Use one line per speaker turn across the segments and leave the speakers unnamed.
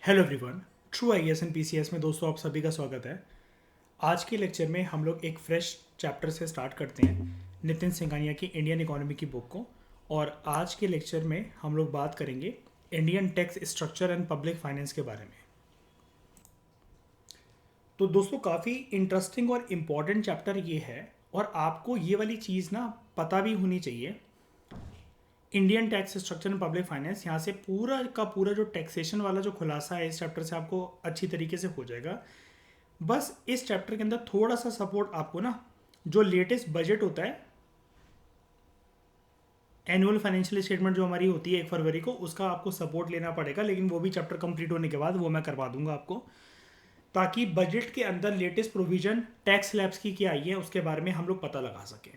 Hello everyone. True IAS and PCS में दोस्तों आप सभी का स्वागत है। आज के लेक्चर में हम लोग एक फ्रेश चैप्टर से स्टार्ट करते हैं नितिन सिंघानिया की इंडियन इकोनॉमी की बुक को। और आज के लेक्चर में हम लोग बात करेंगे Indian tax structure and public finance के बारे में। तो दोस्तों काफ़ी इंटरेस्टिंग और इम्पॉर्टेंट चैप्टर ये है और आपको ये वाली चीज़ ना पता भी होनी चाहिए। Indian tax structure and public finance, यहाँ से पूरा का पूरा जो टैक्सेशन वाला जो खुलासा है इस चैप्टर से आपको अच्छी तरीके से हो जाएगा। बस इस चैप्टर के अंदर थोड़ा सा सपोर्ट आपको ना, जो लेटेस्ट बजट होता है, एनुअल फाइनेंशियल स्टेटमेंट जो हमारी होती है 1 फरवरी को, उसका आपको सपोर्ट लेना पड़ेगा। लेकिन वो भी चैप्टर कंप्लीट होने के बाद वो मैं करवा दूंगा आपको, ताकि बजट के अंदर लेटेस्ट प्रोविजन टैक्स स्लैब्स की क्या आई है उसके बारे में हम लोग पता लगा सकें।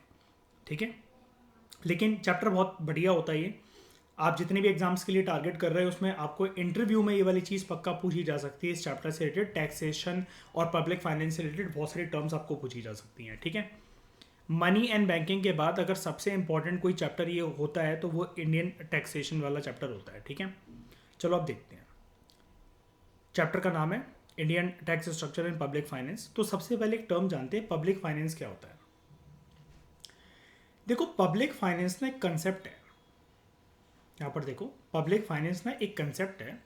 ठीक है, लेकिन चैप्टर बहुत बढ़िया होता है ये। आप जितने भी एग्जाम्स के लिए टारगेट कर रहे हैं उसमें आपको इंटरव्यू में ये वाली चीज़ पक्का पूछी जा सकती है। इस चैप्टर से रिलेटेड टैक्सेशन और पब्लिक फाइनेंस से रिलेटेड बहुत सारी टर्म्स आपको पूछी जा सकती हैं। ठीक है, मनी एंड बैंकिंग के बाद अगर सबसे इंपॉर्टेंट कोई चैप्टर ये होता है तो वो इंडियन टैक्सेशन वाला चैप्टर होता है। ठीक है, चलो अब देखते हैं। चैप्टर का नाम है Indian tax structure and public finance. तो सबसे पहले एक टर्म जानते हैं, पब्लिक फाइनेंस क्या होता है। देखो, पब्लिक फाइनेंस ना एक कंसेप्ट है। यहाँ पर देखो, पब्लिक फाइनेंस ना एक कंसेप्ट है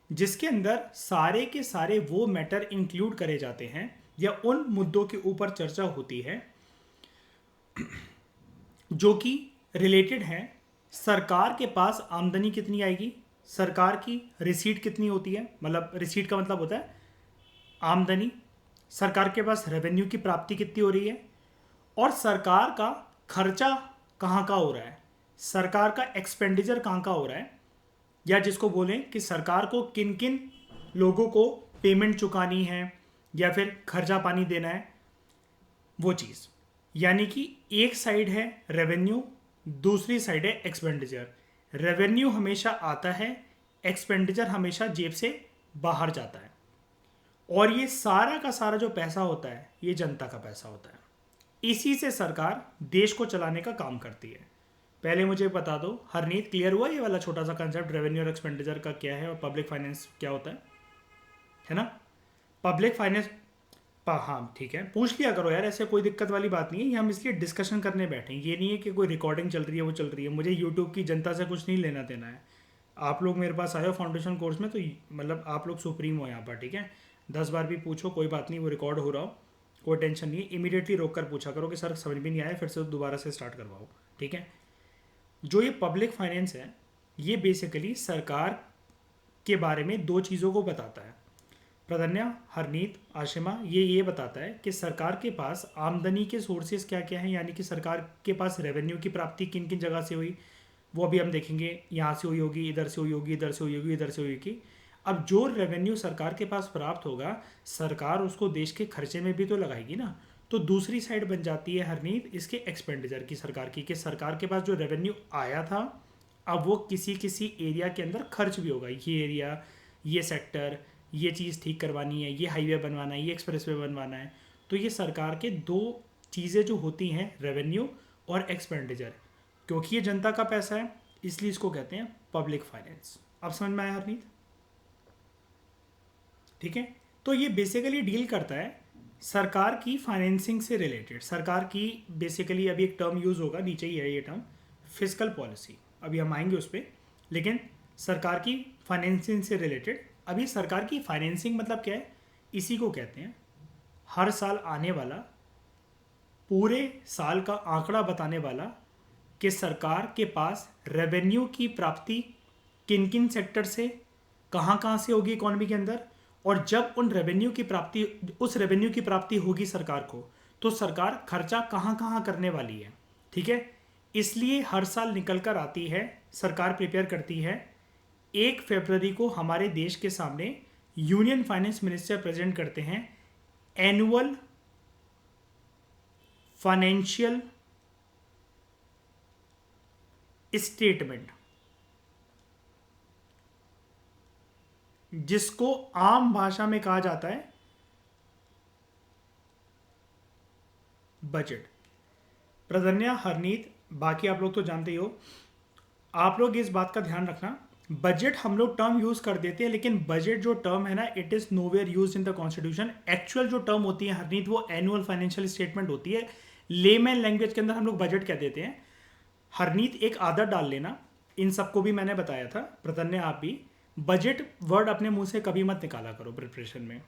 जिसके अंदर सारे के सारे वो मैटर इंक्लूड करे जाते हैं या उन मुद्दों के ऊपर चर्चा होती है जो कि रिलेटेड है सरकार के पास आमदनी कितनी आएगी, सरकार की रिसीट कितनी होती है। मतलब रिसीट का मतलब होता है आमदनी, सरकार के पास रेवेन्यू की प्राप्ति कितनी हो रही है, और सरकार का खर्चा कहाँ का हो रहा है, सरकार का एक्सपेंडिचर कहाँ का हो रहा है, या जिसको बोलें कि सरकार को किन किन लोगों को पेमेंट चुकानी है या फिर खर्चा पानी देना है, वो चीज़। यानी कि एक साइड है रेवेन्यू, दूसरी साइड है एक्सपेंडिचर। रेवेन्यू हमेशा आता है, एक्सपेंडिचर हमेशा जेब से बाहर जाता है। और ये सारा का सारा जो पैसा होता है ये जनता का पैसा होता है। इसी से सरकार देश को चलाने का काम करती है। पहले मुझे बता दो हरनीत, क्लियर हुआ ये वाला छोटा सा कंसेप्ट रेवेन्यू और एक्सपेंडिचर का क्या है और पब्लिक फाइनेंस क्या होता है ना। पब्लिक फाइनेंस, हाँ ठीक है, पूछ लिया करो यार, ऐसे कोई दिक्कत वाली बात नहीं है। ये हम इसलिए डिस्कशन करने बैठे हैं, ये नहीं है कि कोई रिकॉर्डिंग चल रही है वो चल रही है। मुझे यूट्यूब की जनता से कुछ नहीं लेना देना है। आप लोग मेरे पास आए हो फाउंडेशन कोर्स में तो मतलब आप लोग सुप्रीम हो यहाँ पर। ठीक है, 10 बार भी पूछो कोई बात नहीं, वो रिकॉर्ड हो रहा हो, कोई टेंशन नहीं है। इमीडिएटली रोक कर पूछा करो कि सर समझ में नहीं आया, फिर से दोबारा से स्टार्ट करवाओ। ठीक है, जो ये पब्लिक फाइनेंस है ये बेसिकली सरकार के बारे में दो चीज़ों को बताता है। प्रधन्या, हरनीत, आशिमा, ये बताता है कि सरकार के पास आमदनी के सोर्सेज क्या क्या हैं, यानी कि सरकार के पास रेवेन्यू की प्राप्ति किन किन जगह से हुई, वो अभी हम देखेंगे। यहाँ से हुई होगी, इधर से हुई होगी, इधर से हुई होगी, इधर से हुई होगी। अब जो रेवेन्यू सरकार के पास प्राप्त होगा, सरकार उसको देश के खर्चे में भी तो लगाएगी ना। तो दूसरी साइड बन जाती है हरनीत इसके एक्सपेंडिचर की, सरकार की, कि सरकार के पास जो रेवेन्यू आया था अब वो किसी किसी एरिया के अंदर खर्च भी होगा। ये एरिया, ये सेक्टर, ये चीज़ ठीक करवानी है, ये हाईवे बनवाना है, ये एक्सप्रेसवे बनवाना है। तो ये सरकार के दो चीज़ें जो होती हैं, रेवेन्यू और एक्सपेंडिचर। क्योंकि ये जनता का पैसा है इसलिए इसको कहते हैं पब्लिक फाइनेंस। अब समझ में आया हरनीत? ठीक है, तो ये बेसिकली डील करता है सरकार की फाइनेंसिंग से रिलेटेड। सरकार की बेसिकली अभी एक टर्म यूज़ होगा, नीचे ही है ये टर्म, फिजिकल पॉलिसी। अभी हम आएंगे उस पर, लेकिन सरकार की फाइनेंसिंग से रिलेटेड। अभी सरकार की फाइनेंसिंग मतलब क्या है, इसी को कहते हैं हर साल आने वाला पूरे साल का आंकड़ा बताने वाला कि सरकार के पास रेवेन्यू की प्राप्ति किन किन सेक्टर से कहाँ कहाँ से होगी इकोनॉमी के अंदर। और जब उन रेवेन्यू की प्राप्ति, उस रेवेन्यू की प्राप्ति होगी सरकार को, तो सरकार खर्चा कहाँ कहाँ करने वाली है। ठीक है, इसलिए हर साल निकल कर आती है, सरकार प्रिपेयर करती है। 1 फरवरी को हमारे देश के सामने यूनियन फाइनेंस मिनिस्टर प्रेजेंट करते हैं एनुअल फाइनेंशियल स्टेटमेंट, जिसको आम भाषा में कहा जाता है बजट। प्रधन्या, हरनीत, बाकी आप लोग तो जानते ही हो। आप लोग इस बात का ध्यान रखना बजट हम लोग टर्म यूज कर देते हैं, लेकिन बजट जो टर्म है ना, it is nowhere use in the constitution. Actual जो टर्म होती है हरनीत, वो एनुअल फाइनेंशियल स्टेटमेंट होती है। लेमैन लैंग्वेज के अंदर हम लोग बजट कह देते हैं। हरनीत एक आदत डाल लेना, इन सबको भी मैंने बताया था, प्रतन्य आप भी, बजट वर्ड अपने मुंह से कभी मत निकाला करो प्रिपरेशन में।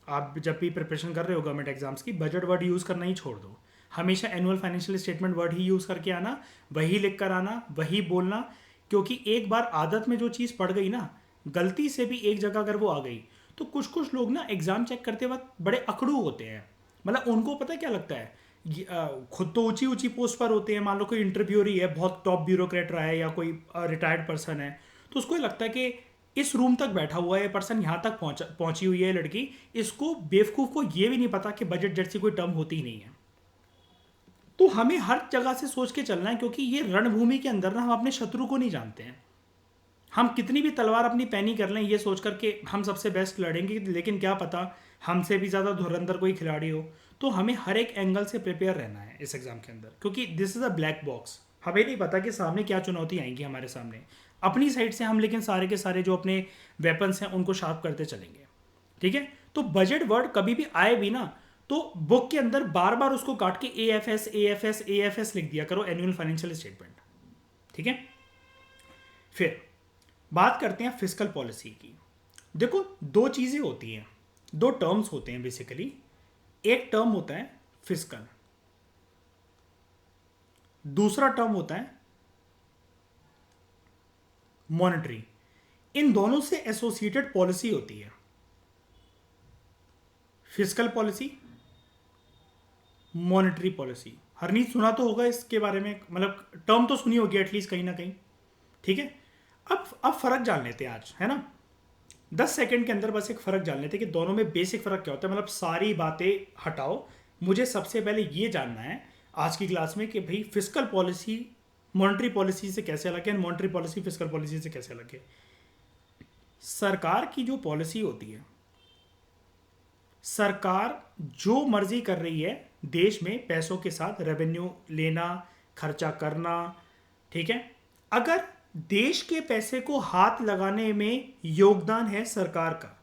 आप जब भी प्रिपरेशन कर रहे हो गवर्नमेंट एग्जाम्स की, बजट वर्ड यूज़ करना ही छोड़ दो। हमेशा एनुअल फाइनेंशियल स्टेटमेंट वर्ड ही यूज़ करके आना, वही लिख कर आना, वही बोलना। क्योंकि एक बार आदत में जो चीज़ पड़ गई ना, गलती से भी एक जगह अगर वो आ गई, तो कुछ कुछ लोग ना एग्ज़ाम चेक करते वक्त बड़े अकड़ू होते हैं। मतलब उनको पता है क्या लगता है, खुद तो ऊंची ऊंची पोस्ट पर होते हैं, मान लो कोई इंटरव्यूअर ही है, बहुत टॉप ब्यूरोक्रेट रहा है, या कोई रिटायर्ड पर्सन है, तो उसको ये लगता है कि इस रूम तक बैठा हुआ है पर्सन, यहाँ तक पहुंची हुई है लड़की, इसको बेवकूफ़ को ये भी नहीं पता कि बजट जैसी कोई टर्म होती ही नहीं है। तो हमें हर जगह से सोच के चलना है, क्योंकि ये रणभूमि के अंदर ना हम अपने शत्रु को नहीं जानते हैं। हम कितनी भी तलवार अपनी पैनी कर लें ये सोच करके हम सबसे बेस्ट लड़ेंगे, लेकिन क्या पता हमसे भी ज़्यादा धुरंधर कोई खिलाड़ी हो। तो हमें हर एक एंगल से प्रिपेयर रहना है इस एग्ज़ाम के अंदर, क्योंकि this is a black box. हमें नहीं पता कि सामने क्या चुनौती आएंगी हमारे सामने। अपनी साइड से हम लेकिन सारे के सारे जो अपने वेपन्स हैं उनको शार्प करते चलेंगे। ठीक है, तो बजट वर्ड कभी भी आए भी ना, तो बुक के अंदर बार बार उसको काट के AFS AFS AFS लिख दिया करो, एनुअल फाइनेंशियल स्टेटमेंट। ठीक है, फिर बात करते हैं फिस्कल पॉलिसी की। देखो, दो चीज़ें होती हैं, दो टर्म्स होते हैं बेसिकली। एक टर्म होता है फिस्कल, दूसरा टर्म होता है मॉनेटरी। इन दोनों से एसोसिएटेड पॉलिसी होती है, fiscal policy, monetary policy. Harneet सुना तो होगा इसके बारे में, मतलब टर्म तो सुनी होगी एटलीस्ट कहीं ना कहीं। ठीक है, अब फर्क जान लेते हैं आज, है ना। 10 सेकंड के अंदर बस एक फ़र्क जान लेते हैं कि दोनों में बेसिक फ़र्क क्या होता है। मतलब सारी बातें हटाओ, मुझे सबसे पहले ये जानना है आज की क्लास में कि भाई फिस्कल पॉलिसी मॉनेटरी पॉलिसी से कैसे अलग है, मॉनेटरी पॉलिसी फिस्कल पॉलिसी से कैसे अलग है। सरकार की जो पॉलिसी होती है, सरकार जो मर्जी कर रही है देश में पैसों के साथ, रेवेन्यू लेना, खर्चा करना। ठीक है, अगर देश के पैसे को हाथ लगाने में योगदान है सरकार का,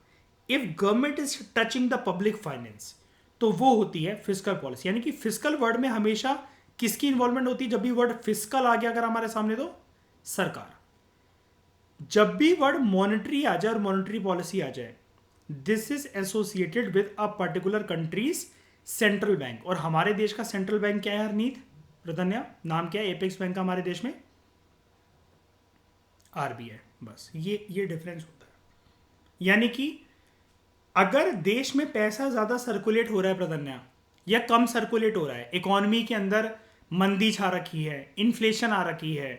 if government is touching the public finance, तो वो होती है फिस्कल पॉलिसी। यानी कि फिस्कल वर्ड में हमेशा किसकी इन्वॉल्वमेंट होती है? जब भी वर्ड फिस्कल आ गया अगर हमारे सामने, तो सरकार। जब भी वर्ड मॉनेटरी आ जाए और मॉनेटरी पॉलिसी आ जाए, this is associated with a particular countries central bank. और हमारे देश का सेंट्रल बैंक क्या है हरनीत, प्रधन्या, नाम क्या है एपेक्स बैंक का हमारे देश में? RBI। बस ये डिफरेंस होता है। यानी कि अगर देश में पैसा ज़्यादा सर्कुलेट हो रहा है प्रधन्या, या कम सर्कुलेट हो रहा है, इकोनॉमी के अंदर मंदी छा रखी है, इन्फ्लेशन आ रखी है,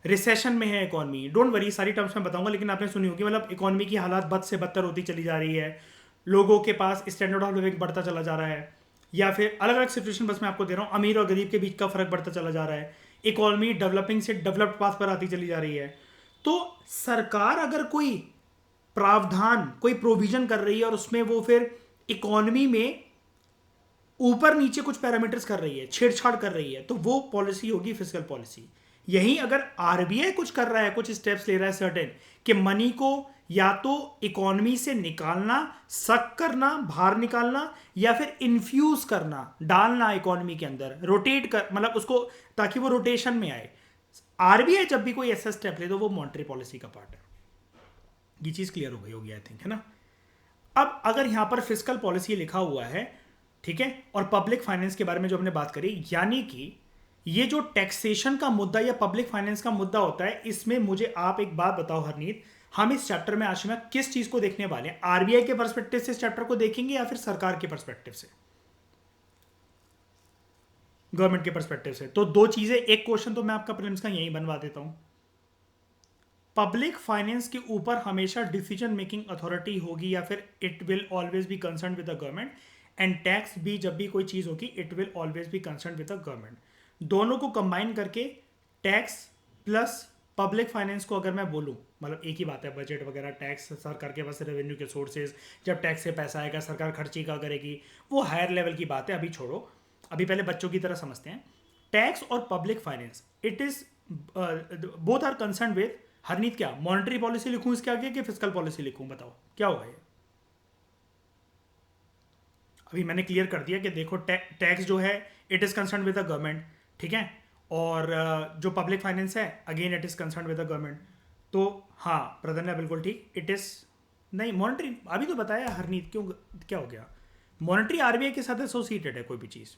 रिसेशन में है इकोनॉमी, डोंट वरी सारी टर्म्स में बताऊंगा, लेकिन आपने सुनी होगी, मतलब इकोनॉमी की हालात बद से बदतर होती चली जा रही है, लोगों के पास स्टैंडर्ड ऑफ लिविंग बढ़ता चला जा रहा है, या फिर अलग अलग सिचुएशन बस मैं आपको दे रहा हूँ, अमीर और गरीब के बीच का फर्क बढ़ता चला जा रहा है, इकोनॉमी डेवलपिंग से डेवलप्ड पाथ पर आती चली जा रही है। तो सरकार अगर कोई प्रावधान, कोई प्रोविजन कर रही है और उसमें वो फिर इकोनॉमी में ऊपर नीचे कुछ पैरामीटर्स कर रही है, छेड़छाड़ कर रही है, तो वो पॉलिसी होगी फिस्कल पॉलिसी। यही अगर RBI कुछ कर रहा है, कुछ स्टेप्स ले रहा है सर्टेन, कि मनी को या तो इकोनॉमी से निकालना, सक करना, बाहर निकालना, या फिर इन्फ्यूज करना, डालना इकोनॉमी के अंदर, रोटेट कर, मतलब उसको ताकि वो रोटेशन में आए। RBI जब भी कोई ऐसा स्टेप ले तो वो मॉनेटरी पॉलिसी का पार्ट है। ये चीज़ क्लियर हो गई होगी आई थिंक, है ना। अब अगर यहाँ पर फिस्कल पॉलिसी लिखा हुआ है, ठीक है, और पब्लिक फाइनेंस के बारे में जो हमने बात करी, यानी कि ये जो टैक्सेशन का मुद्दा या पब्लिक फाइनेंस का मुद्दा होता है, इसमें मुझे आप एक बात बताओ हरनीत, हम इस चैप्टर में आज में किस चीज को देखने वाले हैं? RBI के पर्सपेक्टिव से इस चैप्टर को देखेंगे या फिर सरकार के पर्सपेक्टिव से, गवर्नमेंट के पर्सपेक्टिव से? तो दो चीजें, एक क्वेश्चन तो मैं आपका प्रीलिम्स का यही बनवा देता हूं। पब्लिक फाइनेंस के ऊपर हमेशा डिसीजन मेकिंग अथॉरिटी होगी या फिर it will always be concern with the government, and tax भी जब भी कोई चीज होगी it will always be concern with the government. दोनों को कंबाइन करके टैक्स प्लस पब्लिक फाइनेंस को अगर मैं बोलूं, मतलब एक ही बात है, बजट वगैरह, टैक्स, सरकार के पास रेवेन्यू के सोर्सेज, जब टैक्स से पैसा आएगा सरकार खर्ची का करेगी, वो हायर लेवल की बात है, अभी छोड़ो, अभी पहले बच्चों की तरह समझते हैं। टैक्स और public finance, it is both are concern with हरनीत क्या मॉनेटरी पॉलिसी लिखूं इसके आगे कि फिस्कल पॉलिसी लिखूं, बताओ क्या होगा ये। अभी मैंने क्लियर कर दिया कि देखो टैक्स जो है it is concern with the government, ठीक है, और जो पब्लिक फाइनेंस है again it is concern with the government. तो हाँ प्रधन्या बिल्कुल ठीक, इट इज़ नहीं मॉनेटरी अभी तो बताया हरनीत, क्यों क्या हो गया, मॉनेटरी आरबीआई के साथ एसोसिएटेड है कोई भी चीज़।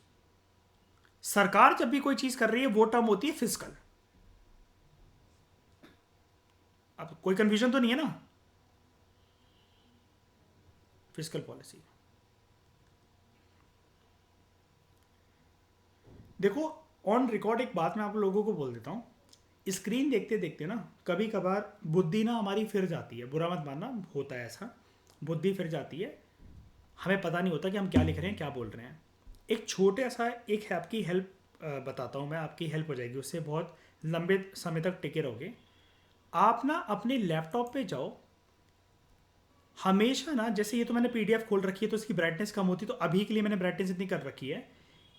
सरकार जब भी कोई चीज़ कर रही है वो टर्म होती है फिस्कल। अब कोई कंफ्यूजन तो नहीं है ना, फिस्कल पॉलिसी। देखो ऑन रिकॉर्ड एक बात मैं आप लोगों को बोल देता हूँ, स्क्रीन देखते देखते ना कभी कभार बुद्धि ना हमारी फिर जाती है, बुरा मत मानना, होता है ऐसा, बुद्धि फिर जाती है, हमें पता नहीं होता कि हम क्या लिख रहे हैं क्या बोल रहे हैं। एक छोटे सा एक है आपकी हेल्प बताता हूँ मैं, आपकी हेल्प हो जाएगी उससे, बहुत लंबे समय तक टिके रहोगे। आप ना अपने लैपटॉप पे जाओ, हमेशा ना, जैसे ये तो मैंने पीडीएफ खोल रखी है तो इसकी ब्राइटनेस कम होती है, तो अभी के लिए मैंने ब्राइटनेस इतनी कर रखी है।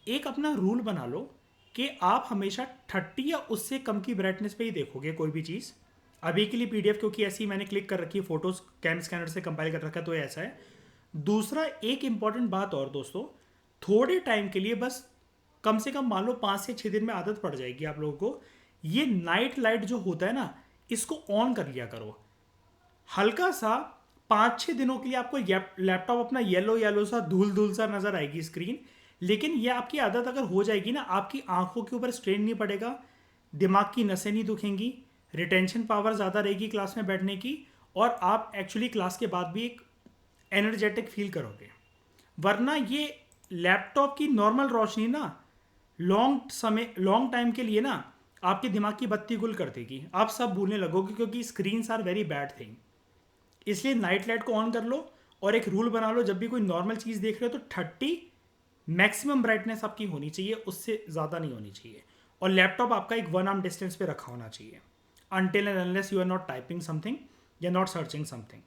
एक अपना रूल बना लो कि आप हमेशा 30 या उससे कम की ब्राइटनेस पे ही देखोगे कोई भी चीज़। अभी के लिए पीडीएफ क्योंकि ऐसी मैंने क्लिक कर रखी है, फोटोज कैम स्कैनर से कंपाइल कर रखा है, तो ऐसा है। दूसरा एक इंपॉर्टेंट बात और दोस्तों, थोड़े टाइम के लिए बस, कम से कम मान लो 5 से 6 दिन में आदत पड़ जाएगी आप लोगों को, ये नाइट लाइट जो होता है ना इसको ऑन कर लिया करो हल्का सा। 5-6 दिनों के लिए आपको लैपटॉप अपना येलो येलो सा धूल धूल सा नजर आएगी स्क्रीन, लेकिन ये आपकी आदत अगर हो जाएगी ना, आपकी आंखों के ऊपर स्ट्रेन नहीं पड़ेगा, दिमाग की नसें नहीं दुखेंगी, रिटेंशन पावर ज़्यादा रहेगी क्लास में बैठने की, और आप एक्चुअली क्लास के बाद भी एक एनर्जेटिक फील करोगे। वरना ये लैपटॉप की नॉर्मल रोशनी ना लॉन्ग टाइम के लिए ना आपके दिमाग की बत्ती गुल कर देगी, आप सब भूलने लगोगे, क्योंकि screens are very bad thing. इसलिए नाइट लाइट को ऑन कर लो और एक रूल बना लो, जब भी कोई नॉर्मल चीज़ देख रहे हो तो 30 मैक्सिमम ब्राइटनेस आपकी होनी चाहिए, उससे ज़्यादा नहीं होनी चाहिए। और लैपटॉप आपका एक 1 आर्म डिस्टेंस पे रखा होना चाहिए, until and unless you are not typing something या नॉट सर्चिंग समथिंग।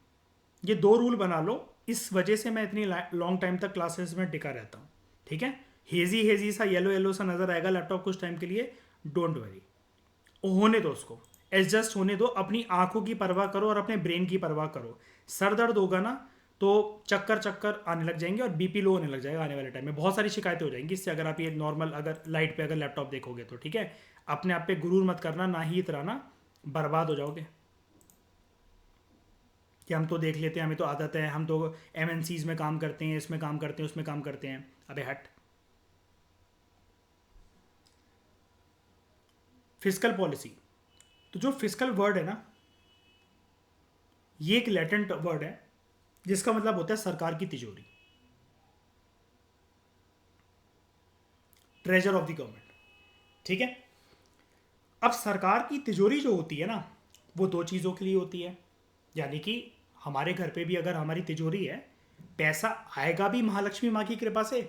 ये 2 रूल बना लो, इस वजह से मैं इतनी लॉन्ग टाइम तक क्लासेस में टिका रहता हूँ, ठीक है। हेजी हेजी सा येलो येलो सा नज़र आएगा लैपटॉप कुछ टाइम के लिए, डोंट वरी, होने दो उसको, एडजस्ट होने दो, अपनी आंखों की परवाह करो और अपने ब्रेन की परवाह करो। सर दर्द होगा ना तो चक्कर चक्कर आने लग जाएंगे और बीपी लो होने लग जाएगा आने वाले टाइम में, बहुत सारी शिकायतें हो जाएंगी इससे, अगर आप ये नॉर्मल अगर लाइट पे अगर लैपटॉप देखोगे तो, ठीक है। अपने आप पे गुरूर मत करना, ना ही इतराना, बर्बाद हो जाओगे कि हम तो देख लेते हैं, हमें तो आदत है, हम तो एमएनसीज में काम करते हैं, इसमें काम करते हैं, उसमें काम करते हैं। अबे हट। फिस्कल पॉलिसी, तो जो फिस्कल वर्ड है ना, ये एक लेटेंट वर्ड है जिसका मतलब होता है सरकार की तिजोरी, ट्रेजर ऑफ द गवर्नमेंट, ठीक है। अब सरकार की तिजोरी जो होती है ना, वो 2 चीज़ों के लिए होती है, यानी कि हमारे घर पे भी अगर हमारी तिजोरी है, पैसा आएगा भी महालक्ष्मी माँ की कृपा से,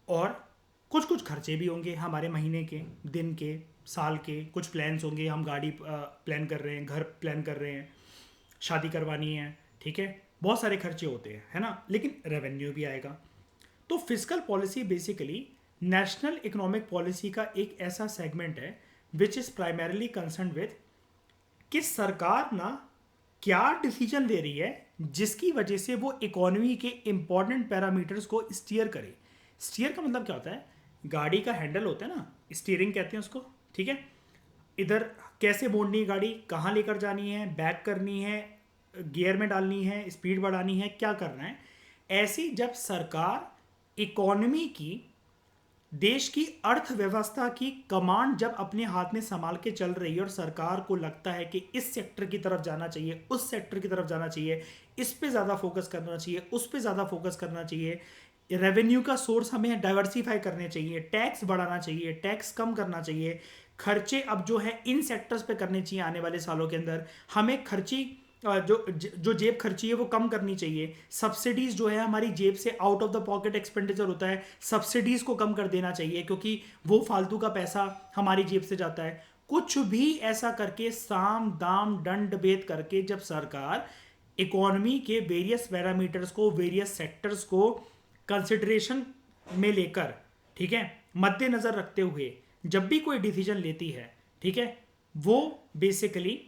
और कुछ कुछ खर्चे भी होंगे हमारे महीने के, दिन के, साल के, कुछ प्लान्स होंगे, हम गाड़ी प्लान कर रहे हैं, घर प्लान कर रहे हैं, शादी करवानी है, ठीक है, बहुत सारे खर्चे होते हैं, है ना, लेकिन रेवेन्यू भी आएगा। तो fiscal policy basically national economic policy का एक ऐसा सेगमेंट है which is primarily concern with कि सरकार ना क्या डिसीजन ले रही है जिसकी वजह से वो इकोनॉमी के इंपॉर्टेंट पैरामीटर्स को स्टीयर करे। स्टीयर का मतलब क्या होता है, गाड़ी का हैंडल होता है ना, स्टीयरिंग कहते हैं उसको, ठीक है। इधर कैसे मोड़नी है गाड़ी, कहाँ लेकर जानी है, बैक करनी है, गियर में डालनी है, स्पीड बढ़ानी है, क्या करना है। ऐसी जब सरकार इकोनॉमी की, देश की अर्थव्यवस्था की कमांड जब अपने हाथ में संभाल के चल रही है और सरकार को लगता है कि इस सेक्टर की तरफ जाना चाहिए, उस सेक्टर की तरफ जाना चाहिए, इस पे ज़्यादा फोकस करना चाहिए, उस पे ज़्यादा फोकस करना चाहिए, रेवेन्यू का सोर्स हमें डाइवर्सिफाई करने चाहिए, टैक्स बढ़ाना चाहिए, टैक्स कम करना चाहिए, खर्चे अब जो है इन सेक्टर्स पे करने चाहिए आने वाले सालों के अंदर, हमें खर्ची जो जेब खर्ची है वो कम करनी चाहिए, सब्सिडीज़ जो है हमारी जेब से out of the pocket expenditure होता है, सब्सिडीज़ को कम कर देना चाहिए क्योंकि वो फालतू का पैसा हमारी जेब से जाता है। कुछ भी ऐसा करके साम दाम दंड भेद करके जब सरकार इकोनॉमी के वेरियस पैरामीटर्स को, वेरियस सेक्टर्स को कंसिडरेशन में लेकर, ठीक है, मद्देनज़र रखते हुए जब भी कोई डिसीजन लेती है, ठीक है, वो बेसिकली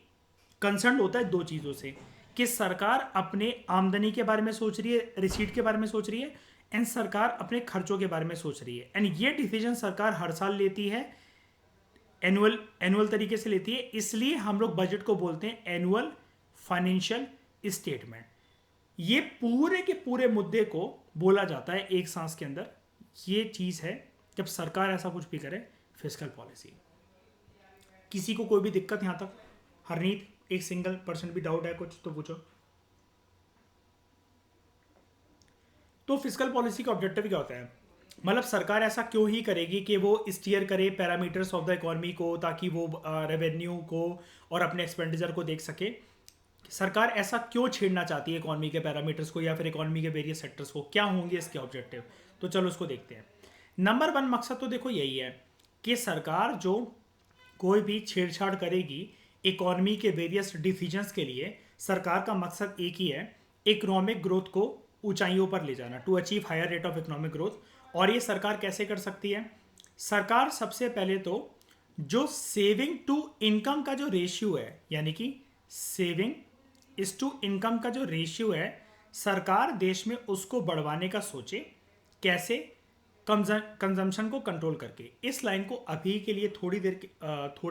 कंसर्न होता है दो चीज़ों से, कि सरकार अपने आमदनी के बारे में सोच रही है, रिसीट के बारे में सोच रही है, एंड सरकार अपने खर्चों के बारे में सोच रही है। एंड ये डिसीजन सरकार हर साल लेती है, एनुअल तरीके से लेती है। इसलिए हम लोग बजट को बोलते हैं एनुअल फाइनेंशियल स्टेटमेंट। ये पूरे के पूरे मुद्दे को बोला जाता है एक सांस के अंदर। ये चीज़ है जब सरकार ऐसा कुछ भी करे, फिस्कल पॉलिसी। किसी को कोई भी दिक्कत यहाँ तक? हरनीत, एक सिंगल परसेंट भी डाउट है कुछ तो पूछो। तो फिस्कल पॉलिसी का ऑब्जेक्टिव क्या होता है? मतलब सरकार ऐसा क्यों ही करेगी कि वो स्टीयर करे पैरामीटर्स ऑफ द इकोनॉमी को, ताकि वो रेवेन्यू को और अपने एक्सपेंडिचर को देख सके। सरकार ऐसा क्यों छेड़ना चाहती है इकोनॉमी के पैरामीटर्स को या फिर इकोनॉमी के वेरियस सेक्टर्स को? क्या होंगे इसके ऑब्जेक्टिव? तो चलो उसको देखते हैं। नंबर 1 मकसद तो देखो यही है कि सरकार जो कोई भी छेड़छाड़ करेगी इकोनॉमी के वेरियस डिसीजंस के लिए, सरकार का मकसद एक ही है, इकोनॉमिक ग्रोथ को ऊंचाइयों पर ले जाना, to achieve higher rate of economic growth. और ये सरकार कैसे कर सकती है? सरकार सबसे पहले तो जो सेविंग टू इनकम का जो रेशियो है, यानी कि सेविंग इस टू इनकम का जो रेशियो है, सरकार देश में उसको बढ़वाने का सोचे। कैसे? कंजम्पशन को कंट्रोल करके। इस लाइन को अभी के लिए थोड़ी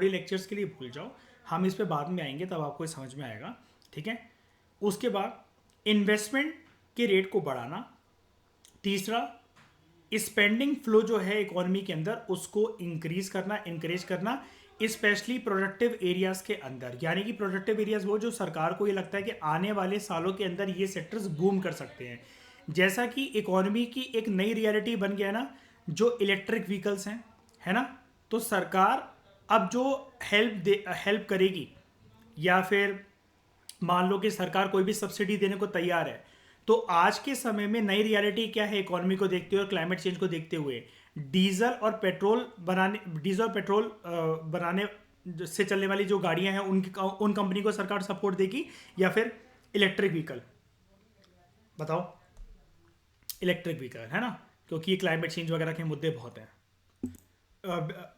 लेक्चर्स के लिए भूल जाओ, हम इस पे बाद में आएंगे, तब आपको समझ में आएगा, ठीक है। उसके बाद इन्वेस्टमेंट के रेट को बढ़ाना। तीसरा, स्पेंडिंग फ्लो जो है इकोनॉमी के अंदर उसको इंक्रेज करना, स्पेशली प्रोडक्टिव एरियाज के अंदर। यानी कि प्रोडक्टिव एरियाज वो जो सरकार को ये लगता है कि आने वाले सालों के अंदर ये सेक्टर्स बूम कर सकते हैं। जैसा कि इकोनॉमी की एक नई रियलिटी बन गया ना, जो इलेक्ट्रिक व्हीकल्स हैं, है ना। तो सरकार अब जो हेल्प करेगी, या फिर मान लो कि सरकार कोई भी सब्सिडी देने को तैयार है, तो आज के समय में नई रियलिटी क्या है इकोनॉमी को देखते हुए और क्लाइमेट चेंज को देखते हुए? डीजल और पेट्रोल बनाने से चलने वाली जो गाड़ियां हैं उन कंपनी को सरकार सपोर्ट देगी, या फिर इलेक्ट्रिक व्हीकल? बताओ। इलेक्ट्रिक व्हीकल, है ना, क्योंकि ये क्लाइमेट चेंज वगैरह के मुद्दे बहुत हैं।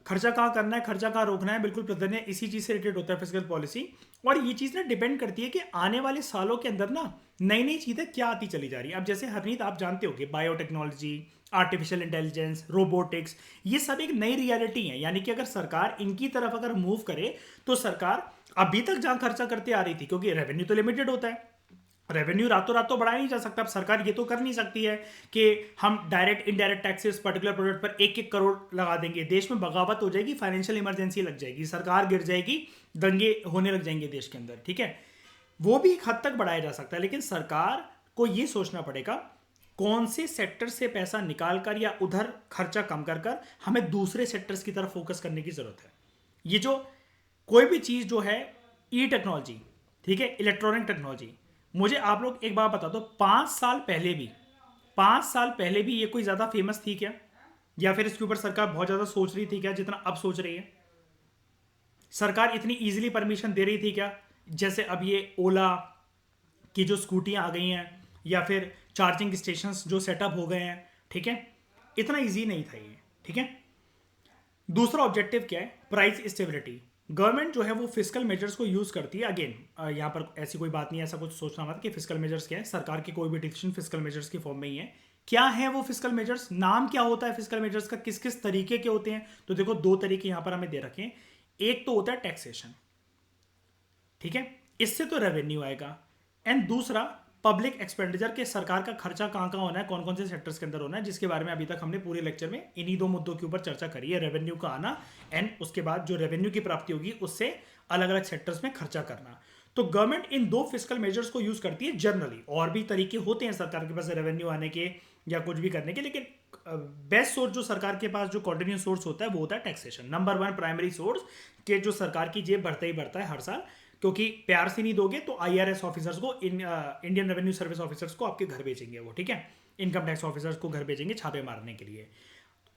खर्चा कहाँ करना है, खर्चा कहाँ रोकना है, बिल्कुल प्रधान, इसी चीज़ से रिलेटेड होता है फिस्कल पॉलिसी। और ये चीज़ ना डिपेंड करती है कि आने वाले सालों के अंदर ना नई नई चीज़ें क्या आती चली जा रही है। अब जैसे हरनीत आप जानते हो कि बायोटेक्नोलॉजी, आर्टिफिशियल इंटेलिजेंस, रोबोटिक्स, ये सब एक नई रियलिटी है। यानी कि अगर सरकार इनकी तरफ अगर मूव करे तो सरकार अभी तक जहाँ खर्चा करते आ रही थी, क्योंकि रेवेन्यू तो लिमिटेड होता है, रेवेन्यू रातों रात तो बढ़ाया नहीं जा सकता। अब सरकार ये तो कर नहीं सकती है कि हम direct indirect taxes particular product पर 1-1 करोड़ लगा देंगे, देश में बगावत हो जाएगी, फाइनेंशियल इमरजेंसी लग जाएगी, सरकार गिर जाएगी, दंगे होने लग जाएंगे देश के अंदर, ठीक है। वो भी एक हद तक बढ़ाया जा सकता है, लेकिन सरकार को ये सोचना पड़ेगा कौन से सेक्टर से पैसा निकाल कर या उधर खर्चा कम कर कर हमें दूसरे सेक्टर्स की तरफ फोकस करने की जरूरत है। ये जो कोई भी चीज़ जो है ई टेक्नोलॉजी, ठीक है, इलेक्ट्रॉनिक टेक्नोलॉजी, मुझे आप लोग एक बात बता दो, 5 साल पहले भी ये कोई ज़्यादा फेमस थी क्या? या फिर इसके ऊपर सरकार बहुत ज़्यादा सोच रही थी क्या जितना अब सोच रही है? सरकार इतनी इजीली परमिशन दे रही थी क्या? जैसे अब ये ओला की जो स्कूटियाँ आ गई हैं, या फिर चार्जिंग स्टेशंस जो सेटअप हो गए हैं, ठीक है, इतना इजी नहीं था ये, ठीक है। दूसरा ऑब्जेक्टिव क्या है? Price stability. गवर्नमेंट जो है वो फिस्कल मेजर्स को यूज करती है। अगेन यहाँ पर ऐसी कोई बात नहीं है, ऐसा कुछ सोचना मत कि फिस्कल मेजर्स क्या है। सरकार की कोई भी डिसीजन फिस्कल मेजर्स की फॉर्म में ही है। क्या है वो फिस्कल मेजर्स? नाम क्या होता है फिस्कल मेजर्स का? किस किस तरीके के होते हैं? तो देखो 2 तरीके यहाँ पर हमें दे रखे हैं। एक तो होता है टैक्सेशन, ठीक है, इससे तो रेवेन्यू आएगा। एंड दूसरा पब्लिक एक्सपेंडिचर के, सरकार का खर्चा कहाँ कहाँ होना है, कौन कौन से सेक्टर्स के अंदर होना है, जिसके बारे में अभी तक हमने पूरे लेक्चर में इन्हीं 2 मुद्दों के ऊपर चर्चा करी है। रेवेन्यू का आना एंड उसके बाद जो रेवेन्यू की प्राप्ति होगी उससे अलग अलग सेक्टर्स में खर्चा करना। तो गवर्नमेंट इन 2 फिस्कल मेजर्स को यूज करती है जनरली। और भी तरीके होते हैं सरकार के पास रेवेन्यू आने के या कुछ भी करने के, लेकिन बेस्ट सोर्स जो सरकार के पास जो कॉन्टिन्यूस सोर्स होता है वो होता है टैक्सेशन। नंबर 1 प्राइमरी सोर्स के जो सरकार की जेब बढ़ता ही बढ़ता है हर साल, क्योंकि प्यार से नहीं दोगे तो IRS ऑफिसर्स को, इंडियन रेवेन्यू सर्विस ऑफिसर्स को आपके घर भेजेंगे वो, ठीक है, इनकम टैक्स ऑफिसर्स को घर भेजेंगे छापे मारने के लिए।